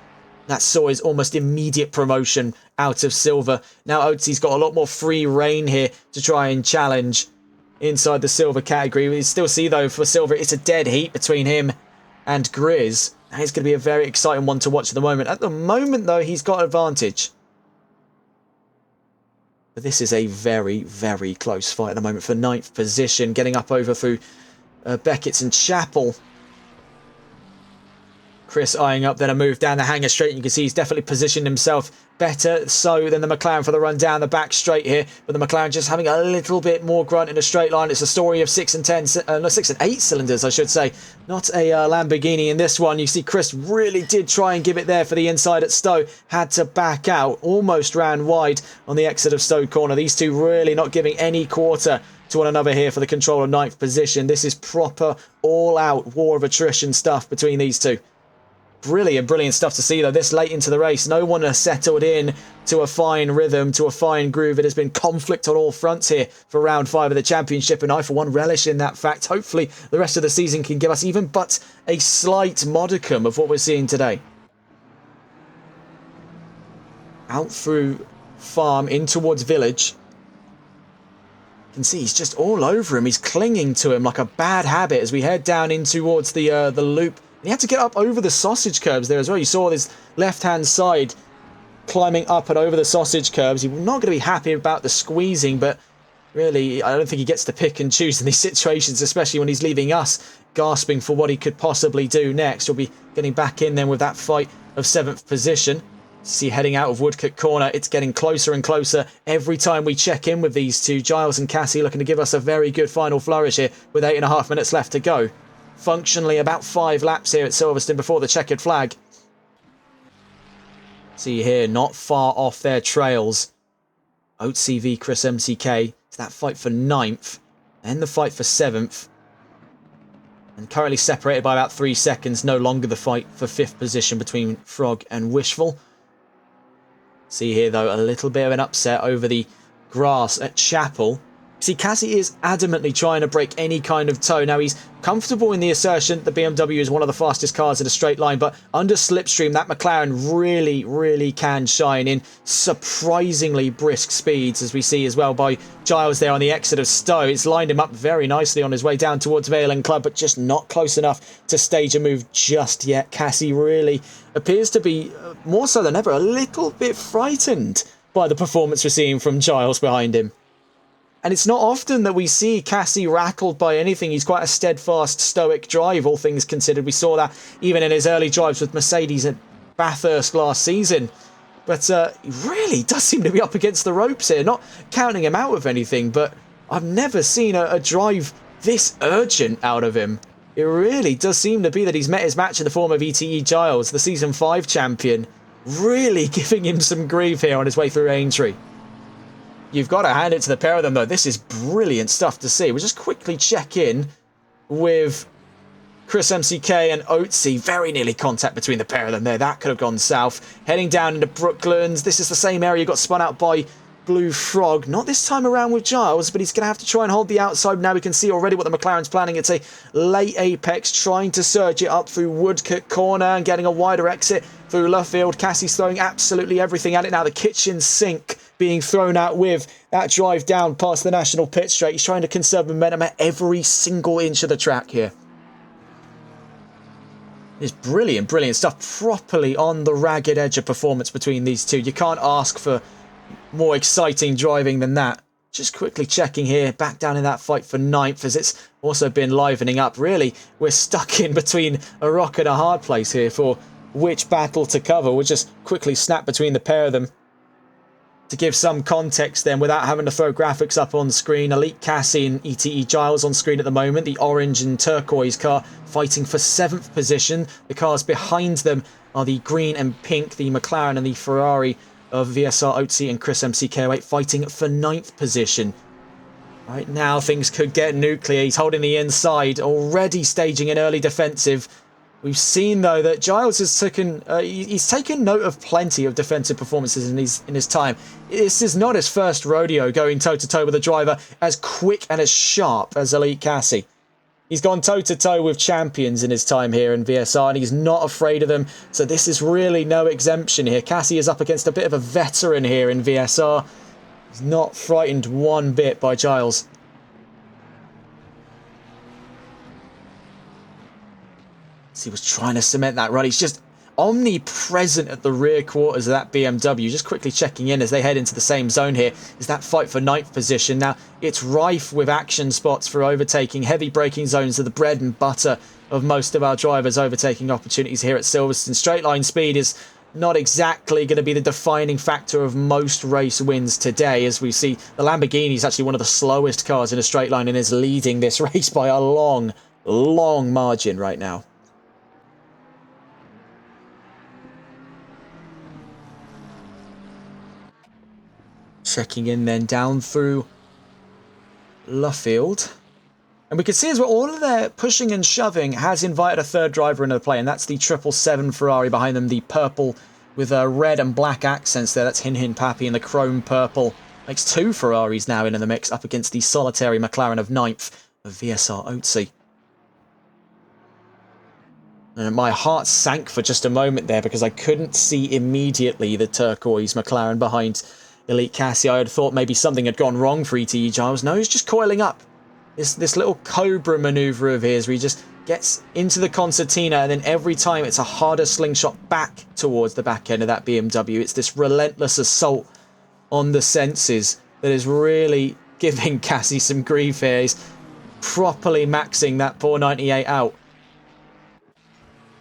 That saw his almost immediate promotion out of silver. Now Oatsy's got a lot more free reign here to try and challenge inside the silver category. We still see though for silver it's a dead heat between him and Grizz. It's going to be a very exciting one to watch at the moment. At the moment though, he's got advantage. But this is a very, very close fight at the moment for 9th position. Getting up over through Beckett's and Chapel. Chris eyeing up then a move down the hangar straight. And you can see he's definitely positioned himself better so than the McLaren for the run down the back straight here. But the McLaren just having a little bit more grunt in a straight line. It's a story of 6 and 8 cylinders, I should say. Not a Lamborghini in this one. You see Chris really did try and give it there for the inside at Stowe. Had to back out. Almost ran wide on the exit of Stowe Corner. These two really not giving any quarter to one another here for the control of 9th position. This is proper all-out war of attrition stuff between these two. Brilliant, brilliant stuff to see though this late into the race. No one has settled in to a fine rhythm, to a fine groove. It has been conflict on all fronts here for round 5 of the championship, and I for one relish in that fact. Hopefully the rest of the season can give us even but a slight modicum of what we're seeing today. Out through Farm in towards Village. You can see he's just all over him. He's clinging to him like a bad habit as we head down in towards the loop. He had to get up over the sausage curbs there as well. You saw this left-hand side climbing up and over the sausage curbs. He's not going to be happy about the squeezing, but Really, I don't think he gets to pick and choose in these situations, especially when he's leaving us gasping for what he could possibly do next. He'll be getting back in then with that fight of 7th position. See, heading out of Woodcote Corner, it's getting closer and closer every time we check in with these two. Giles and Cassie looking to give us a very good final flourish here with 8.5 minutes left to go. Functionally about 5 laps here at Silverstone before the checkered flag. See here, not far off their trails. Oatsy v Chris MCK. It's that fight for 9th and the fight for 7th. And currently separated by about 3 seconds. No longer the fight for 5th position between Frog and Wishful. See here, though, a little bit of an upset over the grass at Chapel. See, Cassie is adamantly trying to break any kind of toe. Now, he's comfortable in the assertion that the BMW is one of the fastest cars in a straight line, but under slipstream, that McLaren really can shine in surprisingly brisk speeds, as we see as well by Giles there on the exit of Stowe. It's lined him up very nicely on his way down towards Vale and Club, but just not close enough to stage a move just yet. Cassie really appears to be, more so than ever, a little bit frightened by the performance we're seeing from Giles behind him. And it's not often that we see Cassie rattled by anything. He's quite a steadfast, stoic drive, all things considered. We saw that even in his early drives with Mercedes at Bathurst last season. But he really does seem to be up against the ropes here. Not counting him out of anything, but I've never seen a drive this urgent out of him. It really does seem to be that he's met his match in the form of ETE Giles, the Season 5 champion. Really giving him some grief here on his way through Aintree. You've got to hand it to the pair of them, though. This is brilliant stuff to see. We'll just quickly check in with Chris MCK and Oatsy. Very nearly contact between the pair of them there. That could have gone south. Heading down into Brooklands. This is the same area. Got spun out by Blue Frog. Not this time around with Giles, but he's going to have to try and hold the outside. Now we can see already what the McLaren's planning. It's a late apex, trying to surge it up through Woodcote Corner and getting a wider exit through Luffield. Cassie's throwing absolutely everything at it now. The kitchen sink being thrown out with that drive down past the National Pit Straight. He's trying to conserve momentum at every single inch of the track here. It's brilliant stuff. Properly on the ragged edge of performance between these two. You can't ask for more exciting driving than that. Just quickly checking here, back down in that fight for 9th, as it's also been livening up. Really, we're stuck in between a rock and a hard place here for which battle to cover. We'll just quickly snap between the pair of them. To give some context then, without having to throw graphics up on screen, Elite Cassie and ETE Giles on screen at the moment. The orange and turquoise car fighting for 7th position. The cars behind them are the green and pink, the McLaren and the Ferrari of VSR Oatsy and Chris MCK08 fighting for 9th position. Right now, things could get nuclear. He's holding the inside, already staging an early defensive. We've seen, though, that Giles has taken he's taken note of plenty of defensive performances in his time. This is not his first rodeo going toe-to-toe with a driver as quick and as sharp as Elite Cassie. He's gone toe-to-toe with champions in his time here in VSR, and he's not afraid of them, so this is really no exemption here. Cassie is up against a bit of a veteran here in VSR. He's not frightened one bit by Giles. He was trying to cement that run. He's just omnipresent at the rear quarters of that BMW. Just quickly checking in as they head into the same zone here. Is that fight for 9th position. Now, it's rife with action spots for overtaking. Heavy braking zones are the bread and butter of most of our drivers' overtaking opportunities here at Silverstone. Straight line speed is not exactly going to be the defining factor of most race wins today, as we see the Lamborghini is actually one of the slowest cars in a straight line and is leading this race by a long margin right now. Checking in then down through Luffield. And we can see as well, all of their pushing and shoving has invited a third driver into play, and that's the 777 Ferrari behind them, the purple with red and black accents there. That's Hin Hin Pappy, and the chrome purple makes 2 Ferraris now in the mix up against the solitary McLaren of 9th of VSR Oatsy. And my heart sank for just a moment there because I couldn't see immediately the turquoise McLaren behind Elite Cassie. I had thought maybe something had gone wrong for ETE Giles. No, he's just coiling up. This little cobra maneuver of his where he just gets into the concertina, and then every time it's a harder slingshot back towards the back end of that BMW. It's this relentless assault on the senses that is really giving Cassie some grief here. He's properly maxing that poor 98 out.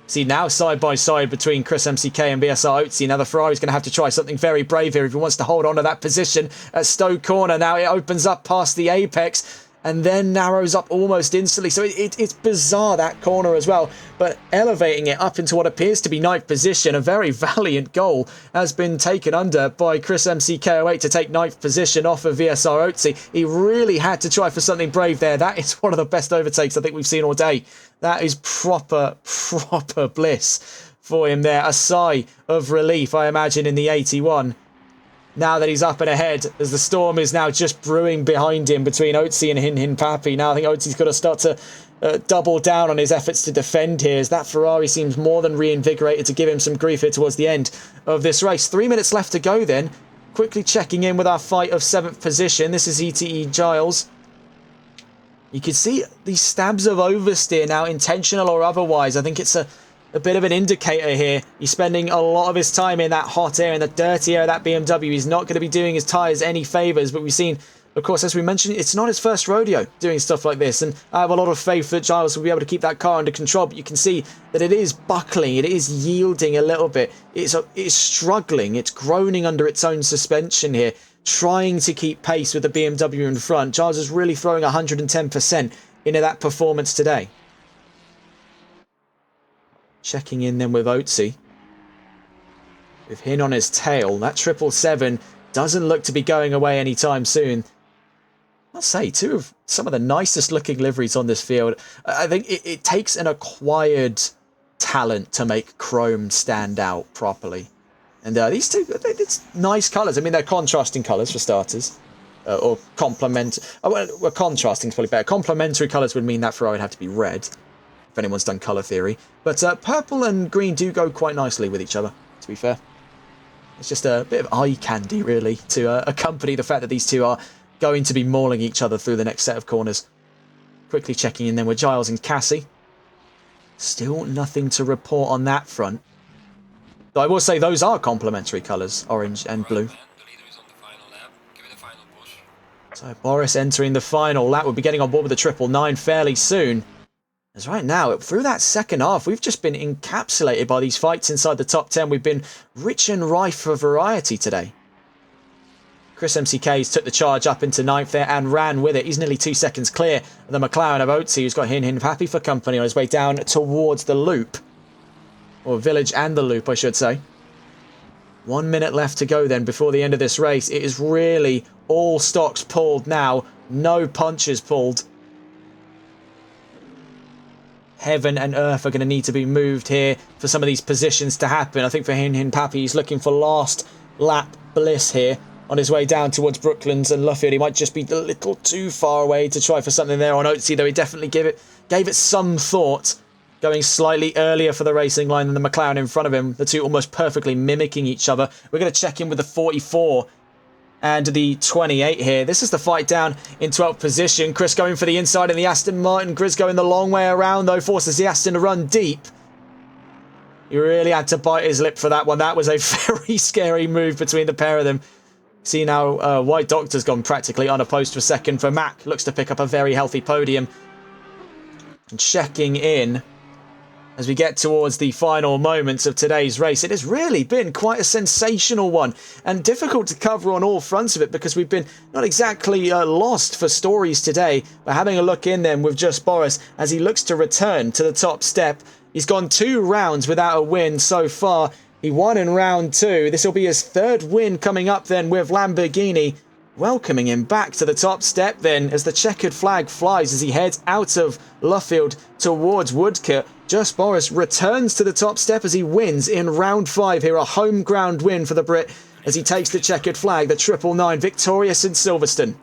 See, now side by side between Chris MCK and VSR Otzi. Now the Ferrari's going to have to try something very brave here if he wants to hold on to that position at Stowe Corner. Now it opens up past the apex and then narrows up almost instantly. So it's bizarre, that corner as well. But elevating it up into what appears to be ninth position, a very valiant goal has been taken under by Chris MCK08 to take ninth position off of VSR Otzi. He really had to try for something brave there. That is one of the best overtakes I think we've seen all day. That is proper bliss for him there. A sigh of relief, I imagine, in the 81. Now that he's up and ahead, as the storm is now just brewing behind him between Otzi and Hin Papi. Now I think Otzi's got to start to double down on his efforts to defend here, as that Ferrari seems more than reinvigorated to give him some grief here towards the end of this race. 3 minutes left to go then. Quickly checking in with our fight of 7th position. This is ETE Giles. You can see these stabs of oversteer now, intentional or otherwise. I think it's a bit of an indicator here. He's spending a lot of his time in that hot air, in the dirty air of that BMW. He's not going to be doing his tyres any favours, but we've seen, of course, as we mentioned, it's not his first rodeo doing stuff like this, and I have a lot of faith that Giles will be able to keep that car under control, but you can see that it is buckling, it is yielding a little bit, it's struggling, it's groaning under its own suspension here, trying to keep pace with the BMW in front. Giles is really throwing 110% into that performance today. Checking in then with Otzi. With Hin on his tail, that 777 doesn't look to be going away anytime soon. I'll say, two of some of the nicest looking liveries on this field. I think it takes an acquired talent to make chrome stand out properly. And these two, it's nice colours. I mean, they're contrasting colours for starters. Or complement. Well, contrasting is probably better. Complementary colours would mean that Ferrari would have to be red, if anyone's done colour theory. But purple and green do go quite nicely with each other, to be fair. It's just a bit of eye candy, really, to accompany the fact that these two are going to be mauling each other through the next set of corners. Quickly checking in then with Giles and Cassie. Still nothing to report on that front. Though I will say those are complementary colours, orange and blue. So Boris entering the final lap. We'll be getting on board with the 999 fairly soon. As right now, through that second half, we've just been encapsulated by these fights inside the top 10. We've been rich and rife for variety today. Chris MCK's took the charge up into 9th there and ran with it. He's nearly 2 seconds clear of the McLaren of Otzi, who's got Hin Papi for company on his way down towards the loop. Or village and the loop, I should say. 1 minute left to go then before the end of this race. It is really all stocks pulled now. No punches pulled. Heaven and earth are going to need to be moved here for some of these positions to happen. I think for Hin Papi, he's looking for last lap bliss here on his way down towards Brooklands and Luffield. He might just be a little too far away to try for something there on Otzi, though he definitely gave it some thought, going slightly earlier for the racing line than the McLaren in front of him. The two almost perfectly mimicking each other. We're going to check in with the 44 and the 28 here. This is the fight down in 12th position. Chris going for the inside in the Aston Martin. Chris going the long way around, though, forces the Aston to run deep. He really had to bite his lip for that one. That was a very scary move between the pair of them. See now, White Doctor's gone practically unopposed for second for Mac. Looks to pick up a very healthy podium. And checking in as we get towards the final moments of today's race. It has really been quite a sensational one and difficult to cover on all fronts of it because we've been not exactly lost for stories today. But having a look in then with just Boris as he looks to return to the top step. He's gone 2 rounds without a win so far. He won in round 2. This will be his 3rd win coming up then with Lamborghini. Welcoming him back to the top step then as the checkered flag flies as he heads out of Luffield towards Woodcote. Just Boris returns to the top step as he wins in round 5 here. A home ground win for the Brit as he takes the checkered flag, the 999 victorious in Silverstone.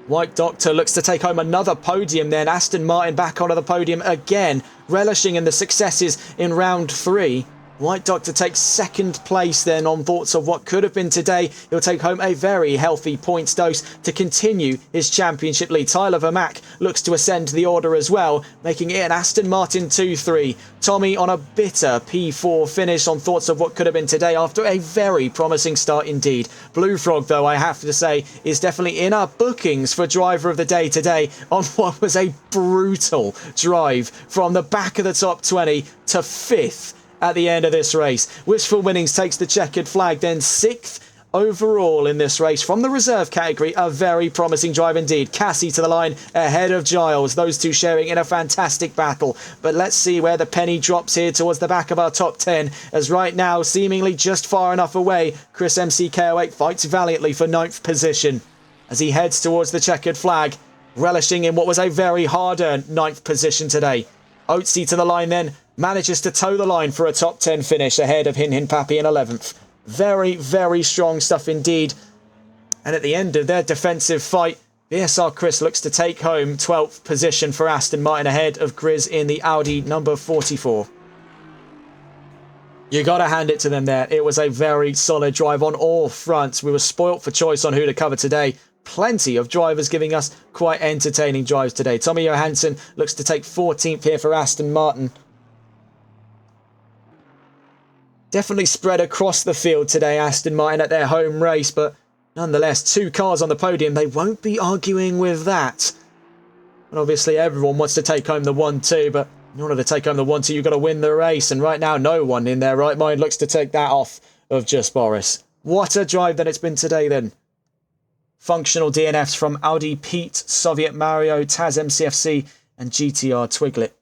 White Doctor looks to take home another podium then. Aston Martin back onto the podium again, relishing in the successes in round 3. White Doctor takes second place then on thoughts of what could have been today. He'll take home a very healthy points dose to continue his championship lead. Tyler Vermack looks to ascend the order as well, making it an Aston Martin 2-3. Tommy on a bitter P4 finish on thoughts of what could have been today after a very promising start indeed. Blue Frog, though, I have to say, is definitely in our bookings for driver of the day today on what was a brutal drive from the back of the top 20 to 5th. At the end of this race. Wishful Winnings takes the checkered flag, then 6th overall in this race from the reserve category. A very promising drive indeed. Cassie to the line ahead of Giles. Those two sharing in a fantastic battle. But let's see where the penny drops here towards the back of our top 10. As right now, seemingly just far enough away, Chris MCK08 fights valiantly for 9th position as he heads towards the checkered flag, relishing in what was a very hard-earned 9th position today. Oatsy to the line then, manages to toe the line for a top 10 finish ahead of Hin Hin Pappy in 11th. Very, very strong stuff indeed. And at the end of their defensive fight, VSR Chris looks to take home 12th position for Aston Martin ahead of Grizz in the Audi number 44. You got to hand it to them there. It was a very solid drive on all fronts. We were spoilt for choice on who to cover today. Plenty of drivers giving us quite entertaining drives today. Tommy Johansson looks to take 14th here for Aston Martin. Definitely spread across the field today, Aston Martin, at their home race, but nonetheless, 2 cars on the podium. They won't be arguing with that. And obviously, everyone wants to take home the 1-2, but in order to take home the 1-2, you've got to win the race. And right now, no one in their right mind looks to take that off of just Boris. What a drive that it's been today, then. Functional DNFs from Audi Pete, Soviet Mario, Taz MCFC, and GTR Twiglet.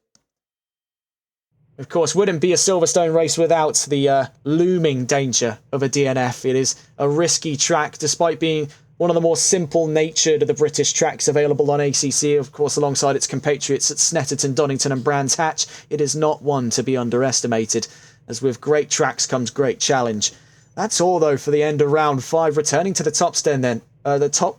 Of course, wouldn't be a Silverstone race without the looming danger of a DNF. It is a risky track, despite being one of the more simple-natured of the British tracks available on ACC, of course, alongside its compatriots at Snetterton, Donington and Brands Hatch. It is not one to be underestimated, as with great tracks comes great challenge. That's all, though, for the end of round 5. Returning to the top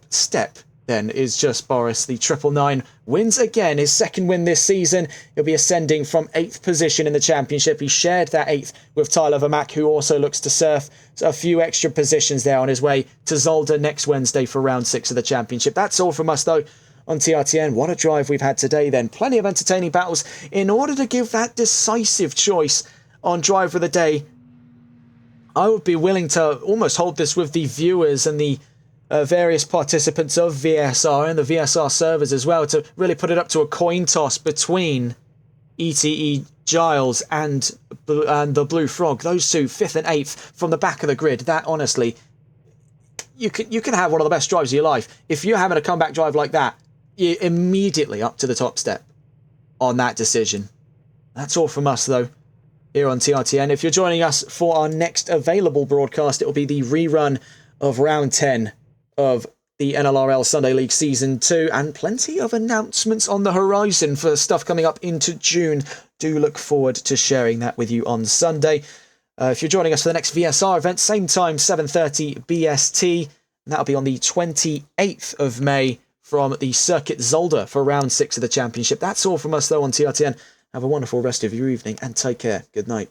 step then is just Boris. The 999 wins again, his second win this season. He'll be ascending from 8th position in the championship. He shared that 8th with Tyler Vermack, who also looks to surf a few extra positions there on his way to Zolder next Wednesday for round 6 of the championship. That's all from us, though, on TRTN. What a drive we've had today, then. Plenty of entertaining battles. In order to give that decisive choice on driver of the day, I would be willing to almost hold this with the viewers and the various participants of VSR and the VSR servers as well, to really put it up to a coin toss between ETE Giles and the Blue Frog. Those two, 5th and 8th from the back of the grid. That, honestly, you can have one of the best drives of your life. If you're having a comeback drive like that, you're immediately up to the top step on that decision. That's all from us, though, here on TRTN. If you're joining us for our next available broadcast, it will be the rerun of round 10 of the NLRL Sunday League Season 2, and plenty of announcements on the horizon for stuff coming up into June. Do look forward to sharing that with you on Sunday. If you're joining us for the next VSR event, same time, 7:30 BST, and that'll be on the 28th of May from the Circuit Zolder for round 6 of the championship. That's all from us, though, on TRTN. Have a wonderful rest of your evening, and take care. Good night.